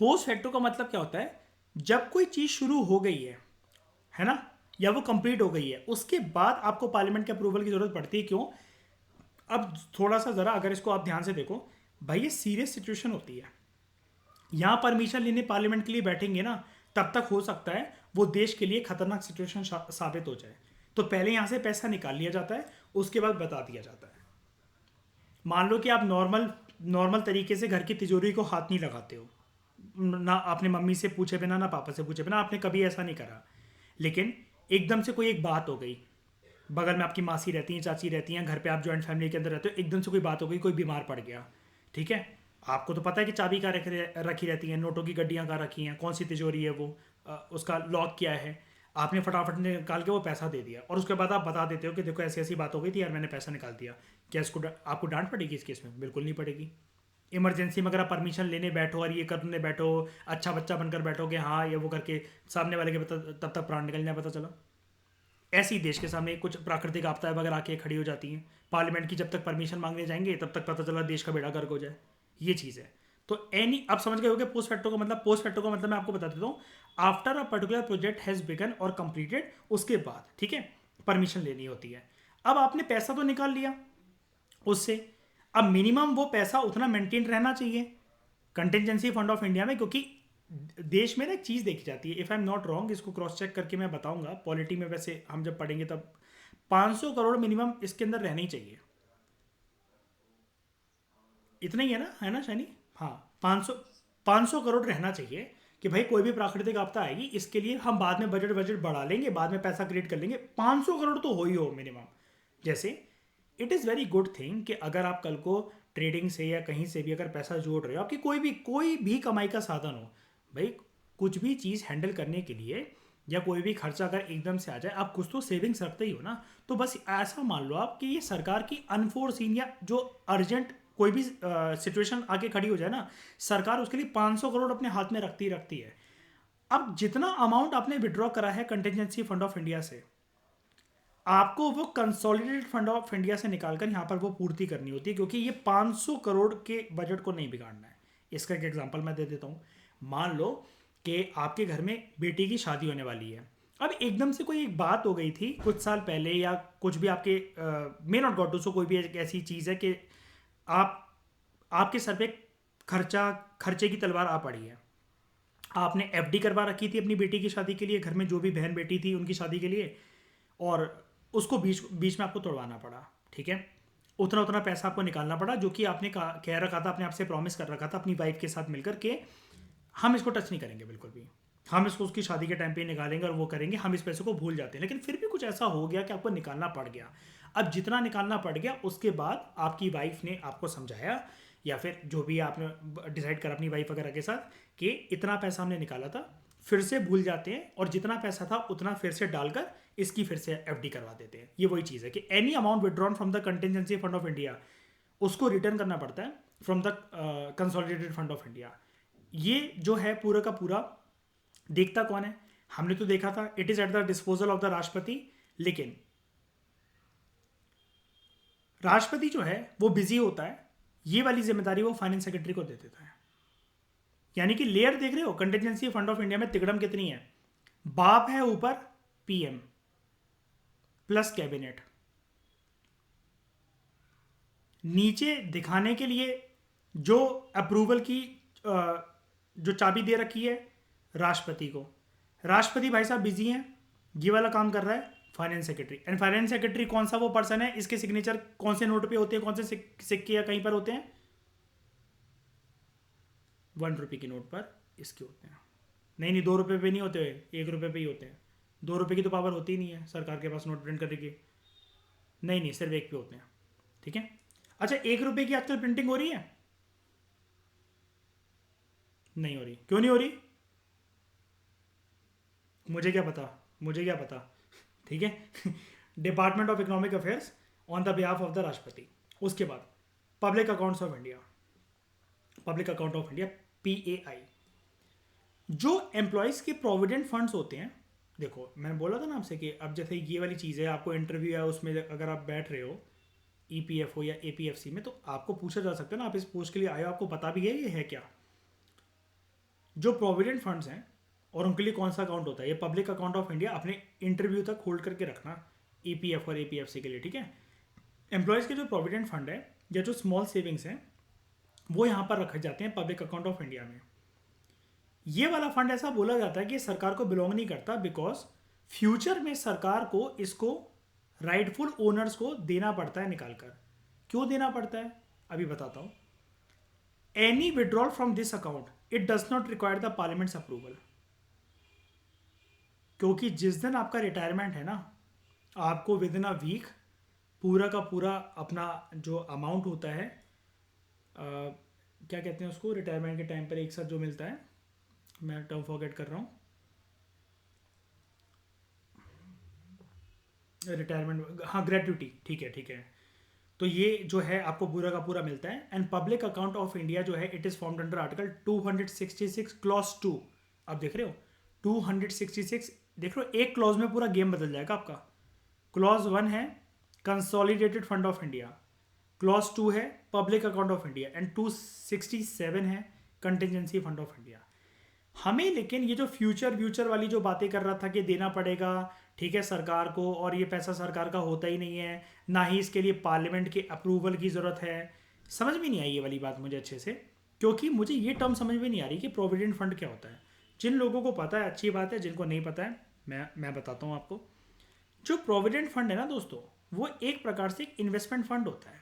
पोस्ट फैक्टो का मतलब क्या होता है, जब कोई चीज़ शुरू हो गई है ना, या वो कंप्लीट हो गई है, उसके बाद आपको पार्लियामेंट के अप्रूवल की जरूरत पड़ती है। क्यों? अब थोड़ा सा ज़रा अगर इसको आप ध्यान से देखो भाई, ये सीरियस सिचुएशन होती है। यहाँ परमिशन लेने पार्लियामेंट के लिए बैठेंगे ना, तब तक हो सकता है वो देश के लिए खतरनाक सिचुएशन साबित हो जाए। तो पहले यहाँ से पैसा निकाल लिया जाता है, उसके बाद बता दिया जाता है। मान लो कि आप नॉर्मल नॉर्मल तरीके से घर की तिजोरी को हाथ नहीं लगाते हो, ना अपने मम्मी से पूछे बिना ना पापा से पूछे बिना, आपने कभी ऐसा नहीं करा। लेकिन एकदम से कोई एक बात हो गई, बगल में आपकी मासी रहती हैं, चाची रहती हैं, घर पे आप जॉइंट फैमिली के अंदर रहते हो, एकदम से कोई बात हो गई, कोई बीमार पड़ गया, ठीक है। आपको तो पता है कि चाबी कहाँ रखी रहती है, नोटों की गड्डियाँ कहाँ रखी हैं, कौन सी तिजोरी है वो, उसका लॉक क्या है। आपने फटाफट निकाल के वो पैसा दे दिया और उसके बाद आप बता देते हो कि देखो ऐसी ऐसी बात हो गई थी यार, मैंने पैसा निकाल दिया। क्या इसको आपको डांट पड़ेगी इस केस में? बिल्कुल नहीं पड़ेगी। इमरजेंसी में अगर आप परमिशन लेने बैठो और ये करने बैठो, अच्छा बच्चा बनकर बैठोगे, हाँ ये वो करके, सामने वाले के तब तक प्राण निकल जाए पता चला। ऐसे ही देश के सामने कुछ प्राकृतिक आपदाएं वगैरह आके खड़ी हो जाती हैं, पार्लियामेंट की जब तक परमिशन मांगने जाएंगे तब तक पता चला देश का बेड़ा गर्क हो जाए। ये चीज़ है। तो एनी, अब समझ गए होगे पोस्ट फैक्टो का मतलब। पोस्ट फैक्टो का मतलब मैं आपको बता देता हूँ, after a particular project has begun और कंप्लीटेड, उसके बाद ठीक है परमिशन लेनी होती है। अब आपने पैसा तो निकाल लिया उससे, अब मिनिमम वो पैसा उतना मेंटेन रहना चाहिए कंटिजेंसी फंड ऑफ इंडिया में, क्योंकि देश में ना एक चीज़ देखी जाती है, if I am not wrong, इसको क्रॉस चेक करके मैं बताऊंगा, पॉलिटी में वैसे हम जब पढ़ेंगे तब 500 करोड़ मिनिमम इसके अंदर रहना ही चाहिए। इतना ही है ना शानी? हाँ, 500 करोड़ रहना चाहिए कि भाई कोई भी प्राकृतिक आपदा आएगी, इसके लिए हम बाद में बजट बजट बढ़ा लेंगे, बाद में पैसा क्रिएट कर लेंगे, 500 करोड़ तो हो ही हो मिनिमम। जैसे it is very good thing कि अगर आप कल को ट्रेडिंग से या कहीं से भी अगर पैसा जोड़ रहे हो, आपकी कोई भी कमाई का साधन हो, भाई कुछ भी चीज़ हैंडल करने के लिए या कोई भी खर्चा अगर एकदम से आ जाए, आप कुछ तो सेविंग्स रखते ही हो ना। तो बस ऐसा मान लो आप कि ये सरकार की अनफोर्सीन या जो अर्जेंट कोई भी सिचुएशन आके खड़ी हो जाए ना, सरकार उसके लिए 500 करोड़ अपने हाथ में रखती ही रखती है। अब जितना अमाउंट आपने विड्रॉ करा है कंटिजेंसी फंड ऑफ इंडिया से, आपको वो कंसोलिडेटेड फंड ऑफ इंडिया से निकालकर यहाँ पर वो पूर्ति करनी होती है, क्योंकि ये 500 करोड़ के बजट को नहीं बिगाड़ना है। इसका एक एग्जांपल मैं दे देता हूँ। मान लो कि आपके घर में बेटी की शादी होने वाली है, अब एकदम से कोई एक बात हो गई थी कुछ साल पहले, या कुछ भी आपके मे नॉट गॉट टू, सो कोई भी एक ऐसी चीज़ है कि आप आपके सर पे खर्चे की तलवार आ पड़ी है। आपने एफडी करवा रखी थी अपनी बेटी की शादी के लिए, घर में जो भी बहन बेटी थी उनकी शादी के लिए, और उसको बीच बीच में आपको तोड़वाना पड़ा, ठीक है। उतना उतना पैसा आपको निकालना पड़ा, जो कि आपने कह रखा था, अपने आप से प्रॉमिस कर रखा था अपनी वाइफ के साथ मिलकर के हम इसको टच नहीं करेंगे बिल्कुल भी, हम इसको उसकी शादी के टाइम पे निकालेंगे और वो करेंगे, हम इस पैसे को भूल जाते हैं। लेकिन फिर भी कुछ ऐसा हो गया कि आपको निकालना पड़ गया। अब जितना निकालना पड़ गया, उसके बाद आपकी वाइफ ने आपको समझाया, या फिर जो भी आपने डिसाइड करा अपनी वाइफ वगैरह के साथ कि इतना पैसा हमने निकाला था, फिर से भूल जाते हैं और जितना पैसा था उतना फिर से डालकर इसकी फिर से एफडी करवा देते हैं। ये वही चीज़ है कि any amount withdrawn from the contingency fund of India, उसको रिटर्न करना पड़ता है from the consolidated fund of India. ये जो है पूरा का पूरा देखता कौन है? हमने तो देखा था it is at the disposal of the राष्ट्रपति, लेकिन राष्ट्रपति जो है वो बिजी होता है, ये वाली जिम्मेदारी वो फाइनेंस सेक्रेटरी को दे देता है। यानी कि लेयर देख रहे हो कंटिजेंसी फंड ऑफ इंडिया में तिकड़म कितनी है? बाप है ऊपर पीएम प्लस कैबिनेट, नीचे दिखाने के लिए जो अप्रूवल की जो चाबी दे रखी है राष्ट्रपति को, राष्ट्रपति भाई साहब बिजी हैं, ये वाला काम कर रहा है finance secretary. And finance secretary कौन सा वो पर्सन है, इसके सिग्नेचर कौन से नोट पे होते हैं, कौन से सिक्के या कहीं पर होते हैं? 1 रुपये की नोट पर इसके होते हैं। नहीं नहीं, 2 रुपये पे नहीं होते हुए, 1 रुपये पे ही होते हैं। 2 रुपये की तो पावर होती ही नहीं है सरकार के पास नोट प्रिंट करने की। नहीं नहीं, सिर्फ 1 पे होते हैं, ठीक है। अच्छा, 1 रुपये की आजकल प्रिंटिंग हो रही है? नहीं हो रही। क्यों नहीं हो रही? मुझे क्या पता, ठीक है। Department of economic affairs on the behalf of the राष्ट्रपति। उसके बाद public accounts of India, public account of India PAI, जो एम्प्लॉयज़ के प्रोविडेंट फंड्स होते हैं। देखो मैंने बोला था ना आपसे कि अब जैसे ये वाली चीज़ है, आपको इंटरव्यू है उसमें अगर आप बैठ रहे हो EPFO या APFC में, तो आपको पूछा जा सकता है ना, आप इस पोस्ट के लिए आए हो, आपको पता भी है ये है क्या, जो प्रोविडेंट फंड्स हैं और उनके लिए कौन सा अकाउंट होता है। ये पब्लिक अकाउंट ऑफ इंडिया अपने इंटरव्यू तक होल्ड करके रखना, EPF और APFC के लिए, ठीक है। एम्प्लॉयज़ के जो प्रोविडेंट फंड है या जो स्मॉल सेविंग्स हैं, वो यहाँ पर रखे जाते हैं पब्लिक अकाउंट ऑफ इंडिया में। ये वाला फंड ऐसा बोला जाता है कि सरकार को बिलोंग नहीं करता, बिकॉज फ्यूचर में सरकार को इसको राइटफुल ओनर्स को देना पड़ता है निकाल कर। क्यों देना पड़ता है अभी बताता हूं। Any withdrawal from this account it does not require the parliaments approval, क्योंकि जिस दिन आपका रिटायरमेंट है ना, आपको विद इन अ वीक पूरा का पूरा अपना जो अमाउंट होता है, क्या कहते हैं उसको, रिटायरमेंट के टाइम पर एक साथ जो मिलता है, मैं टर्म फॉरगेट कर रहा हूँ, रिटायरमेंट, हाँ ग्रेट्युटी, ठीक है ठीक है। तो ये जो है आपको पूरा का पूरा मिलता है। And public account of India जो है it is formed under article 266 clause 2। अब देख रहे हो 266, देख रहे हो एक क्लॉज में पूरा गेम बदल जाएगा आपका। क्लॉज 1 है consolidated fund of India, clause 2 है public account of India, and 267 है कंटिजेंसी फंड ऑफ इंडिया। हमें लेकिन ये जो फ्यूचर वाली जो बातें कर रहा था कि देना पड़ेगा, ठीक है, सरकार को, और ये पैसा सरकार का होता ही नहीं है, ना ही इसके लिए पार्लियामेंट के अप्रूवल की ज़रूरत है, समझ में नहीं आई ये वाली बात मुझे अच्छे से, क्योंकि मुझे ये टर्म समझ में नहीं आ रही कि प्रोविडेंट फंड क्या होता है। जिन लोगों को पता है अच्छी बात है, जिनको नहीं पता है मैं बताता हूँ आपको। जो प्रोविडेंट फंड है ना दोस्तों, वो एक प्रकार से एक इन्वेस्टमेंट फंड होता है।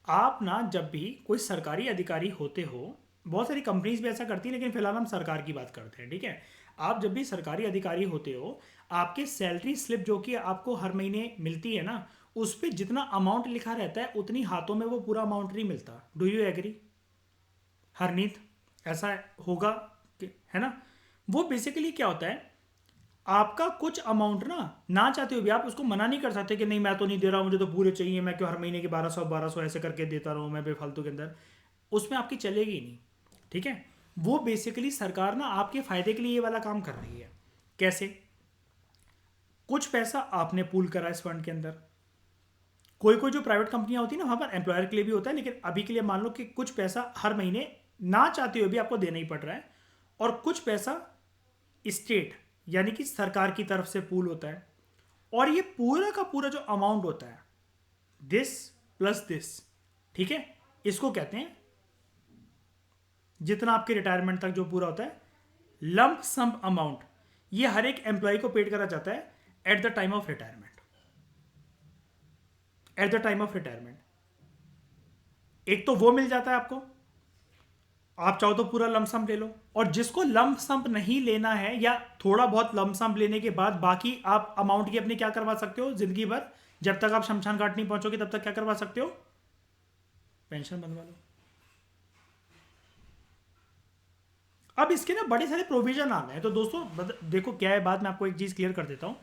आप ना जब भी कोई सरकारी अधिकारी होते हो, बहुत सारी कंपनीज भी ऐसा करती हैं, लेकिन फिलहाल हम सरकार की बात करते हैं, ठीक है। आप जब भी सरकारी अधिकारी होते हो, आपके सैलरी स्लिप जो कि आपको हर महीने मिलती है ना, उस पर जितना अमाउंट लिखा रहता है उतनी हाथों में वो पूरा अमाउंट नहीं मिलता। Do you agree Harneet? ऐसा होगा है ना। वो बेसिकली क्या होता है, आपका कुछ अमाउंट ना चाहते हो भी आप उसको मना नहीं कर सकते कि नहीं मैं तो नहीं दे रहा हूँ, मुझे तो पूरे चाहिए, मैं क्यों हर महीने के 1200 ऐसे करके देता रहूँ मैं बेफालतू के अंदर, उसमें आपकी चलेगी ही नहीं, ठीक है। वो बेसिकली सरकार ना आपके फायदे के लिए ये वाला काम कर रही है। कैसे? कुछ पैसा आपने पूल करा इस फंड के अंदर, कोई कोई जो प्राइवेट कंपनियां होती है ना, वहां पर एम्प्लॉयर के लिए भी होता है, लेकिन अभी के लिए मान लो कि कुछ पैसा हर महीने ना चाहते हुए भी आपको देना ही पड़ रहा है, और कुछ पैसा स्टेट यानी कि सरकार की तरफ से पूल होता है, और ये पूरा का पूरा जो अमाउंट होता है दिस प्लस दिस, ठीक है, इसको कहते हैं, जितना आपके रिटायरमेंट तक जो पूरा होता है लंप सम अमाउंट, ये हर एक एम्प्लॉय को पेड करा जाता है at the time of retirement. At the time of retirement एक तो वो मिल जाता है आपको, आप चाहो तो पूरा लमसम ले लो, और जिसको लमसम नहीं लेना है या थोड़ा बहुत लमसम लेने के बाद बाकी आप अमाउंट की अपनी क्या करवा सकते हो जिंदगी भर, जब तक आप शमशान घाट नहीं पहुंचोगे तब तक क्या करवा सकते हो, पेंशन बनवा लो। अब इसके ना बड़े सारे प्रोविजन आ गए हैं। तो दोस्तों देखो क्या है बात, मैं आपको एक चीज क्लियर कर देता हूँ।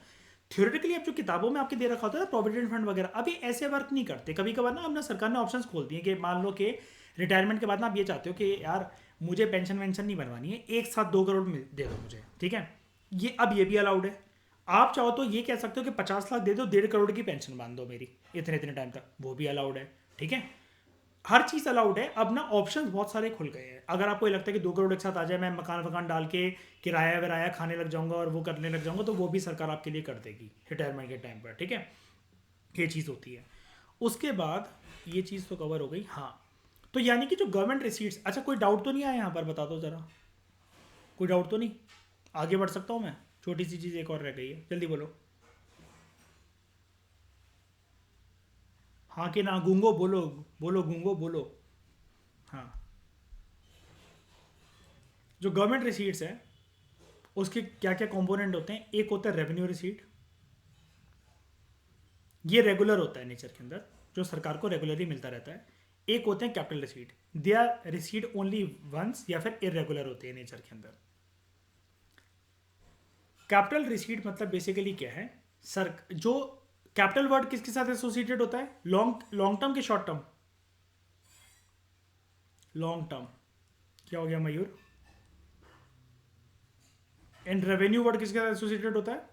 थ्योरेटिकली अब जो किताबों में आपके दे रखा होता है प्रोविडेंट फंड वगैरह, अभी ऐसे वर्क नहीं करते। कभी कभार ना अब ना सरकार ने ऑप्शंस खोल दिए कि मान लो कि रिटायरमेंट के बाद ना आप ये चाहते हो कि यार मुझे पेंशन वेंशन नहीं बनवानी है, एक साथ 2 करोड़ दे दो मुझे, ठीक है, ये अब ये भी अलाउड है। आप चाहो तो ये कह सकते हो कि 50 लाख दे दो, 1.5 करोड़ की पेंशन बांध दो मेरी इतने इतने टाइम तक, वो भी अलाउड है, ठीक है। हर चीज़ अलाउड है। अब ना ऑप्शंस बहुत सारे खुल गए हैं। अगर आपको ये लगता है कि 2 करोड़ एक साथ आ जाए, मैं मकान वकान डाल के किराया विराया खाने लग जाऊंगा और वो करने लग जाऊंगा, तो वो भी सरकार आपके लिए कर देगी रिटायरमेंट के टाइम पर, ठीक है। ये चीज़ होती है। उसके बाद ये चीज़ तो कवर हो गई। हाँ, तो यानी कि जो गवर्नमेंट रिसीट्स, अच्छा कोई डाउट तो नहीं आया यहाँ पर, बता दो ज़रा, कोई डाउट तो नहीं? आगे बढ़ सकता हूँ मैं? छोटी सी चीज़ एक और रह गई है, जल्दी बोलो। हाँ कि ना? गूंगो बोलो, बोलो गूंगो बोलो। हाँ, जो गवर्नमेंट रिसीट्स है उसके क्या क्या कंपोनेंट होते हैं। एक होता है रेवेन्यू रिसीट, ये रेगुलर होता है नेचर के अंदर, जो सरकार को रेगुलरली मिलता रहता है। एक होते हैं capital receipt, they are receipt only once या फिर इरेगुलर होते हैं नेचर के अंदर। कैपिटल रिसीट मतलब बेसिकली क्या है, सर जो कैपिटल वर्ड किसके साथ एसोसिएटेड होता है, लॉन्ग लॉन्ग टर्म के शॉर्ट टर्म? Long term. क्या हो गया मयूर? एंड रेवेन्यू वर्ड किसके साथ एसोसिएटेड होता है?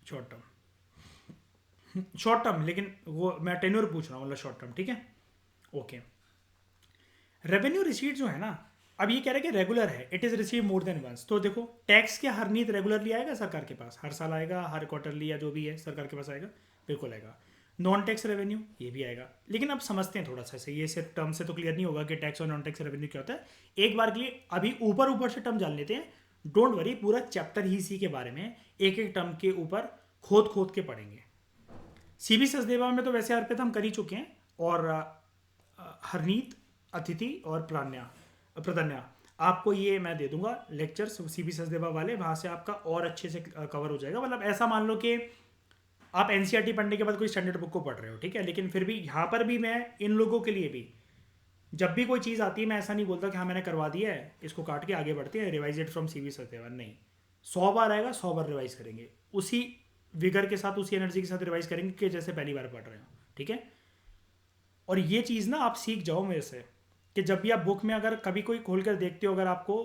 Short term. शॉर्ट टर्म, लेकिन वो मैं टेन्योर पूछ रहा हूँ, मतलब शॉर्ट टर्म, ठीक है, ओके। रेवेन्यू रिसीट जो है ना, अब ये कह रहे हैं कि रेगुलर है, it is receive more than once. तो देखो टैक्स क्या हर नीत रेगुलरली आएगा सरकार के पास, हर साल आएगा, हर क्वार्टरली या जो भी है सरकार के पास आएगा, बिल्कुल आएगा। नॉन टैक्स रेवेन्यू ये भी आएगा। लेकिन अब समझते हैं थोड़ा सा से, ये सिर्फ टर्म से तो क्लियर नहीं होगा कि टैक्स और नॉन टैक्स रेवेन्यू क्या होता है। एक बार के लिए अभी ऊपर ऊपर से टर्म जान लेते हैं, डोंट वरी, पूरा चैप्टर ही इसी के बारे में एक एक टर्म के ऊपर खोद खोद के पढ़ेंगे। सीबी सचदेवा में तो वैसे अर्पित हम कर ही चुके हैं, और हरनीत, अतिथि और प्रदन्या आपको ये मैं दे दूंगा लेक्चर्स सीबी सचदेवा वाले, वहाँ से आपका और अच्छे से कवर हो जाएगा। मतलब ऐसा मान लो कि आप एनसीईआरटी पढ़ने के बाद कोई स्टैंडर्ड बुक को पढ़ रहे हो, ठीक है, लेकिन फिर भी यहाँ पर भी मैं इन लोगों के लिए भी जब भी कोई चीज़ आती है मैं ऐसा नहीं बोलता कि हाँ मैंने करवा दिया है इसको काट के आगे बढ़ते हैं, revise it from CB Sachdeva, नहीं। 100 बार आएगा 100 बार रिवाइज करेंगे, उसी विगर के साथ उसी एनर्जी के साथ रिवाइज करेंगे कि जैसे पहली बार पढ़ रहे हो, ठीक है। और ये चीज़ ना आप सीख जाओ मेरे से कि जब भी आप बुक में अगर कभी कोई खोल कर देखते हो, अगर आपको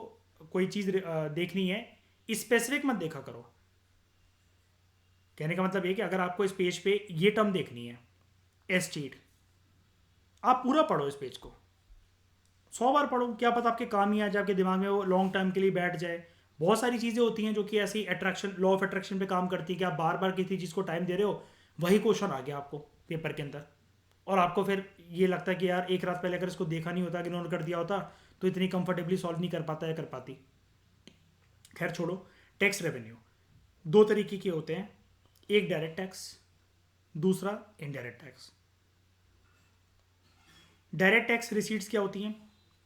कोई चीज़ देखनी है स्पेसिफिक मत देखा करो। कहने का मतलब ये कि अगर आपको इस पेज पे ये टर्म देखनी है एस्टीट, आप पूरा पढ़ो इस पेज को, 100 बार पढ़ो, क्या पता आपके काम ही आ जाए, आपके दिमाग में वो लॉन्ग टर्म के लिए बैठ जाए। बहुत सारी चीज़ें होती हैं जो कि ऐसी अट्रैक्शन, लॉ ऑफ अट्रैक्शन पे काम करती है कि आप बार बार किसी चीज़ को टाइम दे रहे हो, वही क्वेश्चन आ गया आपको पेपर के अंदर, और आपको फिर ये लगता है कि यार एक रात पहले अगर इसको देखा नहीं होता, इग्नोर कर दिया होता, तो इतनी कंफर्टेबली सॉल्व नहीं कर पाता या कर पाती। खैर छोड़ो। टैक्स रेवेन्यू दो तरीके के होते हैं, एक डायरेक्ट टैक्स, दूसरा indirect tax. Direct tax receipts क्या होती हैं?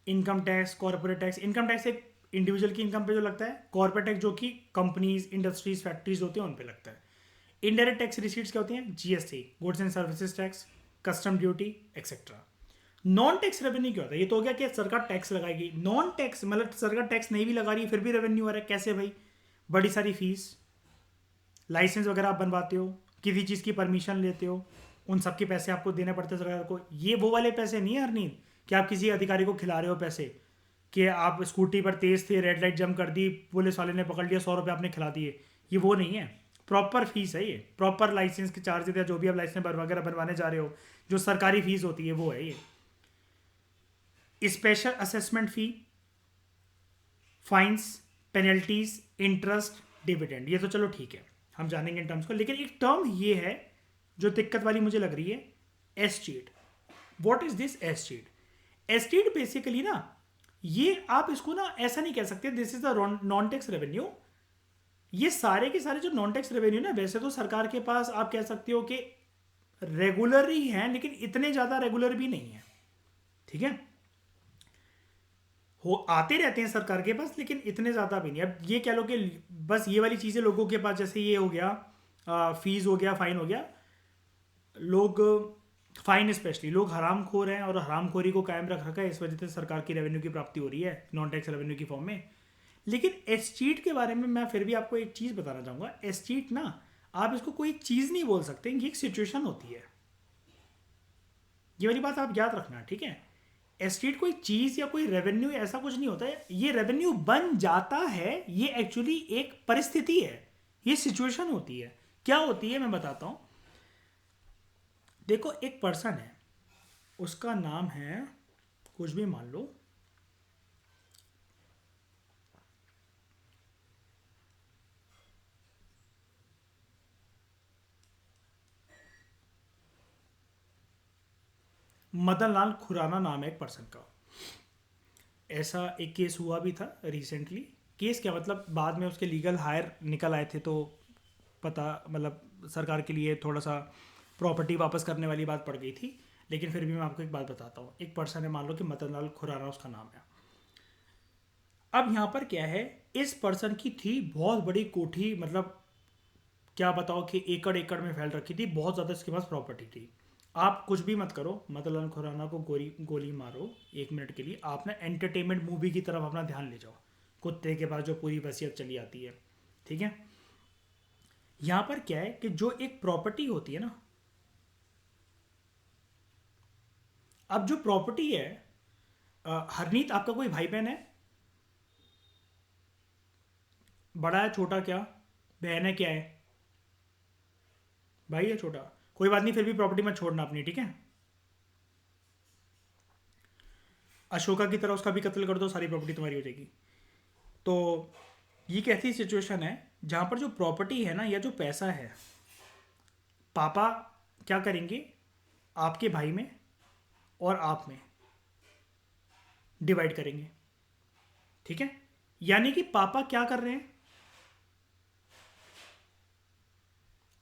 Income tax, corporate tax. Income tax एक इंडिविजुअल की इनकम पे जो लगता है, कॉर्पोरेट टैक्स जो कि कंपनीज, इंडस्ट्रीज, फैक्ट्रीज होते हैं उन पे लगता है। इनडायरेक्ट टैक्स रिसीट्स क्या होती हैं? GST, goods and services tax, custom duty etcetera. Non tax revenue क्या होता है? ये तो हो गया कि सरकार टैक्स लगाएगी। नॉन टैक्स मतलब सरकार टैक्स नहीं भी लगा रही है फिर भी रेवेन्यू आ रहा है। कैसे भाई? बड़ी सारी फीस, लाइसेंस वगैरह आप बनवाते हो, किसी चीज़ की परमिशन लेते हो, उन सब के पैसे आपको देने पड़ते हैं सरकार को। ये वो वाले पैसे नहीं है हरनीत कि आप किसी अधिकारी को खिला रहे हो पैसे, कि आप स्कूटी पर तेज थे, रेड लाइट जंप कर दी, पुलिस वाले ने पकड़ लिया, 100 रुपये आपने खिला दिए। ये वो नहीं है, प्रॉपर फीस है ये, प्रॉपर लाइसेंस के चार्ज या जो भी आप लाइसेंस वगैरह बनवाने जा रहे हो, जो सरकारी फीस होती है वो है ये। स्पेशल असेसमेंट फी, फाइन्स, पेनल्टीज, इंटरेस्ट, डिविडेंड, ये तो चलो ठीक है, हम जानेंगे इन टर्म्स को। लेकिन एक टर्म ये है जो दिक्कत वाली मुझे लग रही है, एस्टीट। व्हाट इज दिस एस्टीट? एस्टीट बेसिकली ना, ये आप इसको ना ऐसा नहीं कह सकते this is the non tax revenue. ये सारे के सारे जो नॉन टैक्स रेवेन्यू ना, वैसे तो सरकार के पास आप कह सकते हो कि रेगुलर ही हैं, लेकिन इतने ज़्यादा रेगुलर भी नहीं है, ठीक है। हो आते रहते हैं सरकार के पास, लेकिन इतने ज़्यादा भी नहीं। अब ये कह लो कि बस ये वाली चीज़ें लोगों के पास, जैसे ये हो गया फीस हो गया, फाइन हो गया, लोग फाइन स्पेशली लोग हराम खोर हैं और हरामखोरी को कायम रख रखा है, इस वजह से सरकार की रेवेन्यू की प्राप्ति हो रही है नॉन टैक्स रेवेन्यू की फॉर्म में। लेकिन एस्टीट के बारे में मैं फिर भी आपको एक चीज़ बताना चाहूँगा। एस्टीट ना, आप इसको कोई चीज़ नहीं बोल सकते, ये एक सिचुएशन होती है। ये वाली बात आप याद रखना, ठीक है। एस्टेट कोई चीज़ या कोई रेवेन्यू ऐसा कुछ नहीं होता है, ये रेवेन्यू बन जाता है, ये एक्चुअली एक परिस्थिति है, ये सिचुएशन होती है। क्या होती है मैं बताता हूं। देखो एक पर्सन है, उसका नाम है कुछ भी मान लो, मदन लाल खुराना नाम है एक पर्सन का। ऐसा एक केस हुआ भी था रिसेंटली। केस क्या मतलब, बाद में उसके लीगल हायर निकल आए थे, तो पता मतलब सरकार के लिए थोड़ा सा प्रॉपर्टी वापस करने वाली बात पड़ गई थी। लेकिन फिर भी मैं आपको एक बात बताता हूँ। एक पर्सन है, मान लो कि मदन लाल खुराना उसका नाम है। अब यहाँ पर क्या है, इस पर्सन की थी बहुत बड़ी कोठी, मतलब क्या बताओ कि एकड़ एकड़ में फैल रखी थी, बहुत ज़्यादा इसके पास प्रॉपर्टी थी। आप कुछ भी मत करो, मदन लाल खुराना को गोली गोली मारो 1 मिनट के लिए, आप ना एंटरटेनमेंट मूवी की तरफ अपना ध्यान ले जाओ, कुत्ते के पास जो पूरी वसीयत चली आती है, ठीक है। यहाँ पर क्या है कि जो एक प्रॉपर्टी होती है ना, अब जो प्रॉपर्टी है, हरनीत आपका कोई भाई बहन है? बड़ा है, छोटा, क्या बहन है, क्या है? भाई है, छोटा, कोई बात नहीं, फिर भी प्रॉपर्टी मत छोड़ना अपनी, ठीक है। अशोका की तरह उसका भी कत्ल कर दो, सारी प्रॉपर्टी तुम्हारी हो जाएगी। तो ये कैसी सिचुएशन है जहाँ पर जो प्रॉपर्टी है ना, या जो पैसा है, पापा क्या करेंगे, आपके भाई में और आप में डिवाइड करेंगे। ठीक है, यानी कि पापा क्या कर रहे हैं,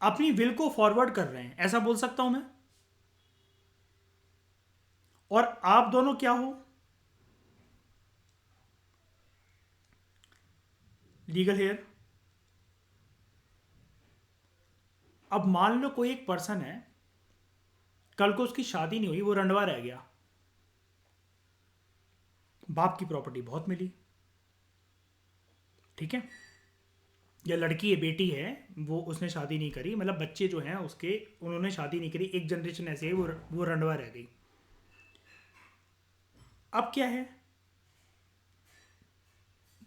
अपनी विल को फॉरवर्ड कर रहे हैं, ऐसा बोल सकता हूं मैं। और आप दोनों क्या हो, लीगल हेयर। अब मान लो कोई एक पर्सन है, कल को उसकी शादी नहीं हुई, वो रंडवा रह गया, बाप की प्रॉपर्टी बहुत मिली, ठीक है, या लड़की है, बेटी है, वो उसने शादी नहीं करी, मतलब बच्चे जो हैं उसके, उन्होंने शादी नहीं करी, एक जनरेशन ऐसे है, वो रंडवा रह गई। अब क्या है,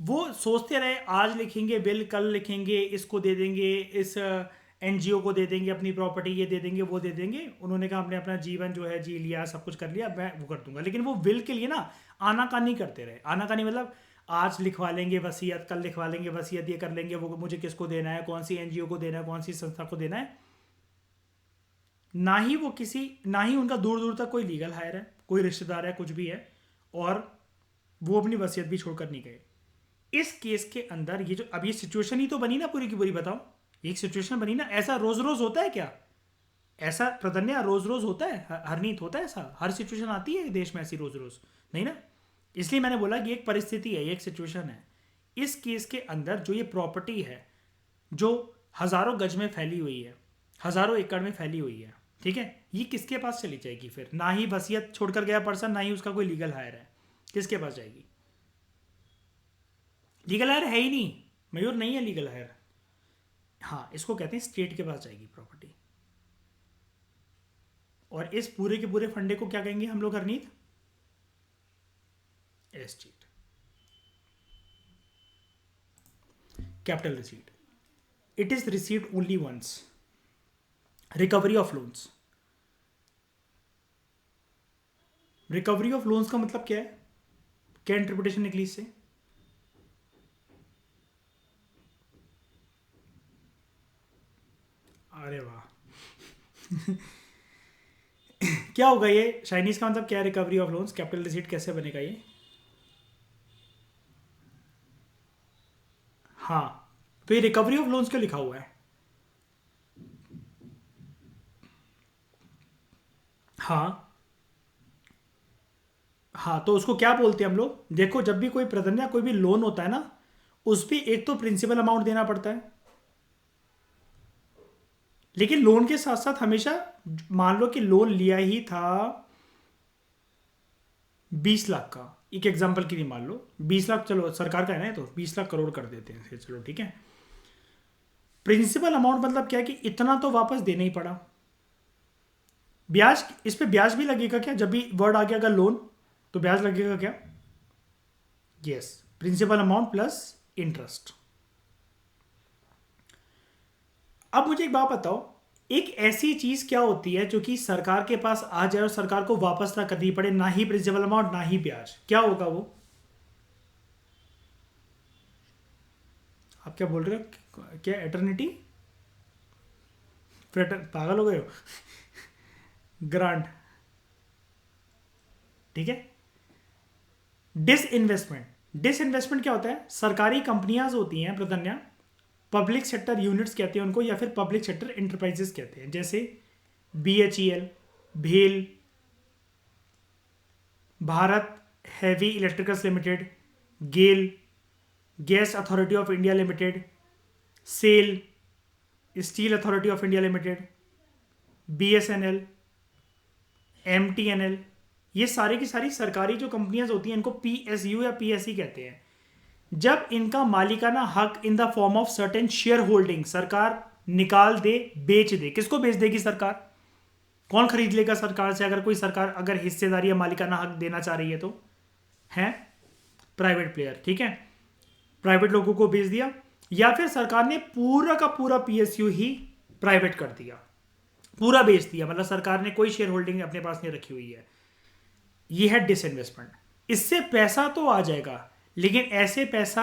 वो सोचते रहे आज लिखेंगे बिल, कल लिखेंगे इसको दे देंगे, इस एनजीओ को दे देंगे अपनी प्रॉपर्टी, ये दे देंगे वो दे देंगे। उन्होंने कहा हमने अपना जीवन जो है जी लिया, सब कुछ कर लिया, मैं वो कर दूंगा। लेकिन वो विल के लिए ना आनाकानी करते रहे। आनाकानी मतलब आज लिखवा लेंगे वसीयत, कल लिखवा लेंगे वसीयत, ये कर लेंगे, वो मुझे किसको देना है, कौन सी एनजीओ को देना है, कौन सी संस्था को देना है। ना ही वो किसी, ना ही उनका दूर दूर तक कोई लीगल हायर है, कोई रिश्तेदार है, कुछ भी है, और वो अपनी वसीयत भी छोड़कर नहीं गए। इस केस के अंदर ये जो अब ये सिचुएशन ही तो बनी ना पूरी की पूरी, बताओ, एक सिचुएशन बनी ना। ऐसा रोज रोज होता है क्या, ऐसा प्रदन्या रोज रोज होता है, हरनीत होता है ऐसा, हर सिचुएशन आती है देश में ऐसी रोज रोज, नहीं ना। इसलिए मैंने बोला कि एक परिस्थिति है, एक सिचुएशन है। इस केस के अंदर जो ये प्रॉपर्टी है, जो हजारों गज में फैली हुई है, हजारों एकड़ में फैली हुई है, ठीक है, ये किसके पास चली जाएगी फिर। ना ही वसीयत छोड़कर गया पर्सन, ना ही उसका कोई लीगल हायर है, किसके पास जाएगी। लीगल हायर है ही नहीं, मयूर नहीं है लीगल हायर। हाँ, इसको कहते हैं स्टेट के पास जाएगी प्रॉपर्टी। और इस पूरे के पूरे फंडे को क्या कहेंगे हम लोग Harneet, estate. Capital receipt, it is received only once. Recovery of loans, recovery of loans का मतलब क्या है, क्या इंटरप्रिटेशन निकली इससे। अरे वाह क्या होगा ये, चाइनीज का मतलब क्या है, recovery of loans, capital receipt कैसे बनेगा ये। हाँ, तो ये रिकवरी ऑफ लोन्स क्यों लिखा हुआ है। हाँ हाँ, तो उसको क्या बोलते हैं हम लोग, देखो जब भी कोई प्रदन या कोई भी लोन होता है ना, उस पर एक तो प्रिंसिपल अमाउंट देना पड़ता है, लेकिन लोन के साथ साथ हमेशा, मान लो कि लोन लिया ही था 20 लाख का, एक एग्जांपल के लिए मान लो 20 लाख, चलो सरकार का है ना, तो 20 लाख करोड़ कर देते हैं फिर, चलो ठीक है। प्रिंसिपल अमाउंट मतलब क्या है कि इतना तो वापस देना ही पड़ा। ब्याज, इस पे ब्याज भी लगेगा क्या, जब भी वर्ड आ गया अगर लोन, तो ब्याज लगेगा क्या। Yes, principal amount plus interest. अब मुझे एक बात बताओ, एक ऐसी चीज क्या होती है जो कि सरकार के पास आ जाए और सरकार को वापस ना करनी पड़े, ना ही प्रिंसिपल अमाउंट ना ही ब्याज, क्या होगा वो। आप क्या बोल रहे हो, क्या एटर्निटी, पागल हो गए हो ग्रांट, ठीक है। डिसइन्वेस्टमेंट, डिसइन्वेस्टमेंट क्या होता है, सरकारी कंपनियां होती हैं प्रधन्या, पब्लिक सेक्टर यूनिट्स कहते हैं उनको, या फिर पब्लिक सेक्टर इंटरप्राइजेस कहते हैं, जैसे BHEL, भेल, Bharat heavy electricals limited, GAIL, gas authority of India limited, SAIL, steel authority of India limited, BSNL, MTNL, ये सारी की सारी सरकारी जो कंपनियां होती हैं, इनको PSU या PSE कहते हैं। जब इनका मालिकाना हक in the form of certain share holding सरकार निकाल दे, बेच दे, किसको बेच देगी सरकार, कौन खरीद लेगा सरकार से, अगर कोई सरकार अगर हिस्सेदारी या मालिकाना हक देना चाह रही है तो, है प्राइवेट प्लेयर, ठीक है, प्राइवेट लोगों को बेच दिया, या फिर सरकार ने पूरा का पूरा PSU ही प्राइवेट कर दिया, पूरा बेच दिया, मतलब सरकार ने कोई शेयर होल्डिंग अपने पास नहीं रखी हुई है। ये है डिसइन्वेस्टमेंट। इससे पैसा तो आ जाएगा, लेकिन ऐसे पैसा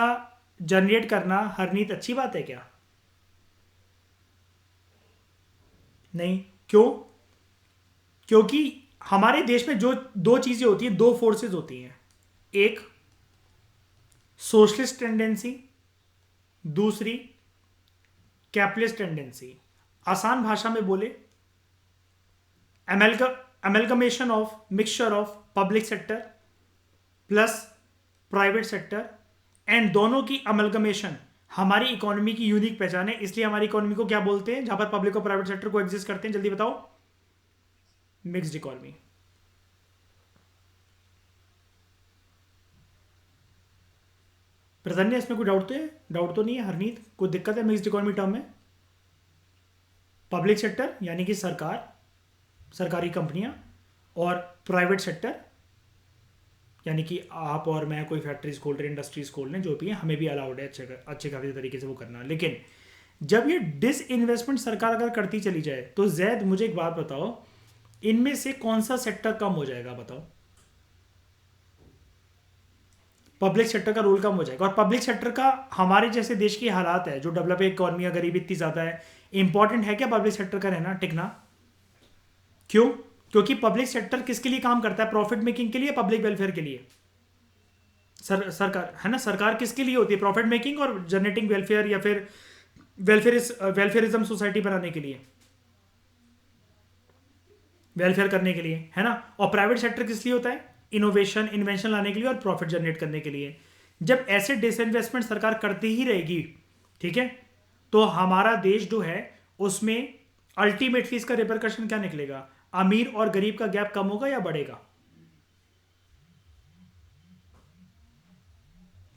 जनरेट करना हरनीत अच्छी बात है क्या, नहीं, क्यों, क्योंकि हमारे देश में जो दो चीजें होती हैं, दो फोर्सेस होती हैं, एक सोशलिस्ट टेंडेंसी, दूसरी कैपिटलिस्ट टेंडेंसी। आसान भाषा में बोले, amalgamation of mixture of public sector plus private sector, and दोनों की अमेलगमेशन हमारी इकोनॉमी की यूनिक पहचान है। इसलिए हमारी इकोनॉमी को क्या बोलते हैं, जहां पर पब्लिक और प्राइवेट सेक्टर को एग्जिस्ट करते हैं, जल्दी बताओ? Mixed economy. प्रसन्न, इसमें कोई डाउट तो नहीं है? हरनीत, कोई दिक्कत है मिक्स्ड इकोनॉमी टर्म में? पब्लिक सेक्टर यानी कि सरकार, सरकारी कंपनियां, और प्राइवेट सेक्टर यानी कि आप और मैं कोई फैक्ट्रीज खोल रहे हैं, इंडस्ट्रीज खोल रहे हैं, जो भी है, हमें भी अलाउड है अच्छे खासे तरीके से वो करना। लेकिन जब ये डिस इन्वेस्टमेंट सरकार अगर करती चली जाए तो जैद मुझे एक बात बताओ, इनमें से कौन सा सेक्टर कम हो जाएगा? बताओ। पब्लिक सेक्टर का रोल कम हो जाएगा। और पब्लिक सेक्टर का हमारे जैसे देश की हालात है, जो डेवलप इकोनॉमी, गरीबी इतनी ज्यादा है, इंपॉर्टेंट है क्या पब्लिक सेक्टर का रहना, टिकना? क्यों? क्योंकि पब्लिक सेक्टर किसके लिए काम करता है? प्रॉफिट मेकिंग के लिए, पब्लिक वेलफेयर के लिए? सरकार है ना, सरकार किसके लिए होती है? प्रॉफिट मेकिंग और जनरेटिंग वेलफेयर, या फिर वेलफेयरिज्म सोसाइटी बनाने के लिए, वेलफेयर करने के लिए, है ना। और प्राइवेट सेक्टर किस लिए होता है? इनोवेशन, इन्वेंशन लाने के लिए और प्रॉफिट जनरेट करने के लिए। जब ऐसे डिसइन्वेस्टमेंट सरकार करती ही रहेगी, ठीक है, तो हमारा देश जो है उसमें अल्टीमेटली इसका रिपरकशन क्या निकलेगा? अमीर और गरीब का गैप कम होगा या बढ़ेगा?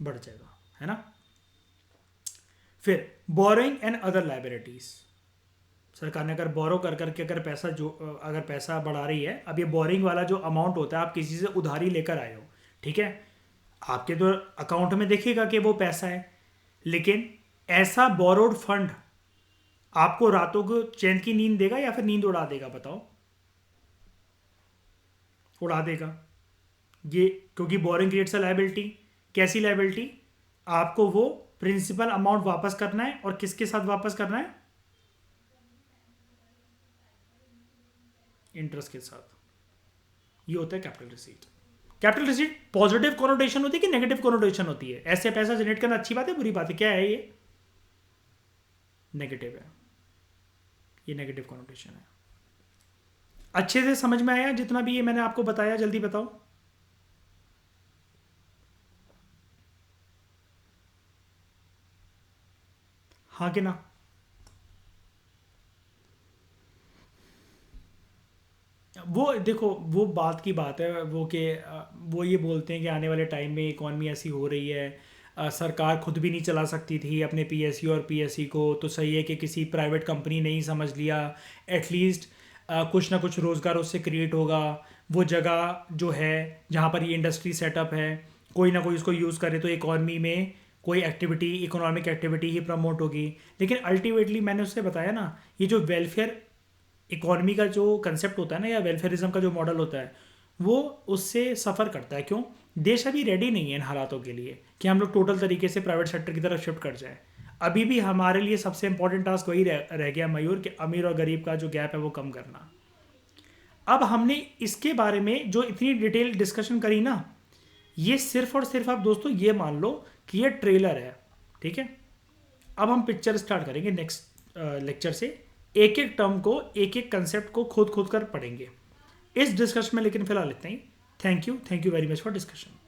बढ़ जाएगा, है ना। फिर बोरोइंग एंड अदर लाइबिलिटीज, सरकार ने अगर बोरो कर करके अगर पैसा बढ़ा रही है, अब ये बोरिंग वाला जो अमाउंट होता है, आप किसी से उधारी लेकर आए हो, ठीक है, आपके तो अकाउंट में देखिएगा कि वो पैसा है, लेकिन ऐसा बोरोड फंड आपको रातों को चैन की नींद देगा या फिर नींद उड़ा देगा? बताओ। उड़ा देगा ये, क्योंकि बोरिंग क्रिएट्स अ लायबिलिटी। कैसी लायबिलिटी? आपको वो प्रिंसिपल अमाउंट वापस करना है, और किसके साथ वापस करना है? इंटरेस्ट के साथ। ये होता है capital receipt. Capital receipt positive connotation होती है कि नेगेटिव कोनोटेशन होती है? ऐसे पैसा जनरेट करना अच्छी बात है, बुरी बात है? क्या है ये? नेगेटिव है, ये नेगेटिव कोनोटेशन है। अच्छे से समझ में आया जितना भी ये मैंने आपको बताया? जल्दी बताओ। हाँ कि ना? वो देखो, वो बात की बात है, वो कि वो ये बोलते हैं कि आने वाले टाइम में इकॉनमी ऐसी हो रही है, सरकार खुद भी नहीं चला सकती थी अपने पीएसयू और पीएससी को, तो सही है कि किसी प्राइवेट कंपनी ने ही समझ लिया, एटलीस्ट कुछ ना कुछ रोज़गार उससे क्रिएट होगा। वो जगह जो है जहाँ पर ये इंडस्ट्री सेटअप है, कोई ना कोई उसको यूज़ करे तो इकॉनमी में कोई एक्टिविटी, इकोनॉमिक एक्टिविटी ही प्रमोट होगी। लेकिन अल्टीमेटली मैंने उससे बताया ना, ये जो वेलफेयर इकोनॉमी का जो कंसेप्ट होता है ना, या वेलफेयरिज्म का जो मॉडल होता है, वो उससे सफ़र करता है। क्यों? देश अभी रेडी नहीं है इन हालातों के लिए कि हम लोग टोटल तरीके से प्राइवेट सेक्टर की तरफ शिफ्ट कर जाए। अभी भी हमारे लिए सबसे इंपॉर्टेंट टास्क वही रह गया मयूर, कि अमीर और गरीब का जो गैप है वो कम करना। अब हमने इसके बारे में जो इतनी डिटेल डिस्कशन करी ना, ये सिर्फ और सिर्फ आप दोस्तों ये मान लो कि ये ट्रेलर है, ठीक है। अब हम पिक्चर स्टार्ट करेंगे नेक्स्ट लेक्चर से, एक एक टर्म को, एक एक कंसेप्ट को खोद खोद कर पढ़ेंगे इस डिस्कशन में। लेकिन फिलहाल इतना ही। Thank you very much for discussion.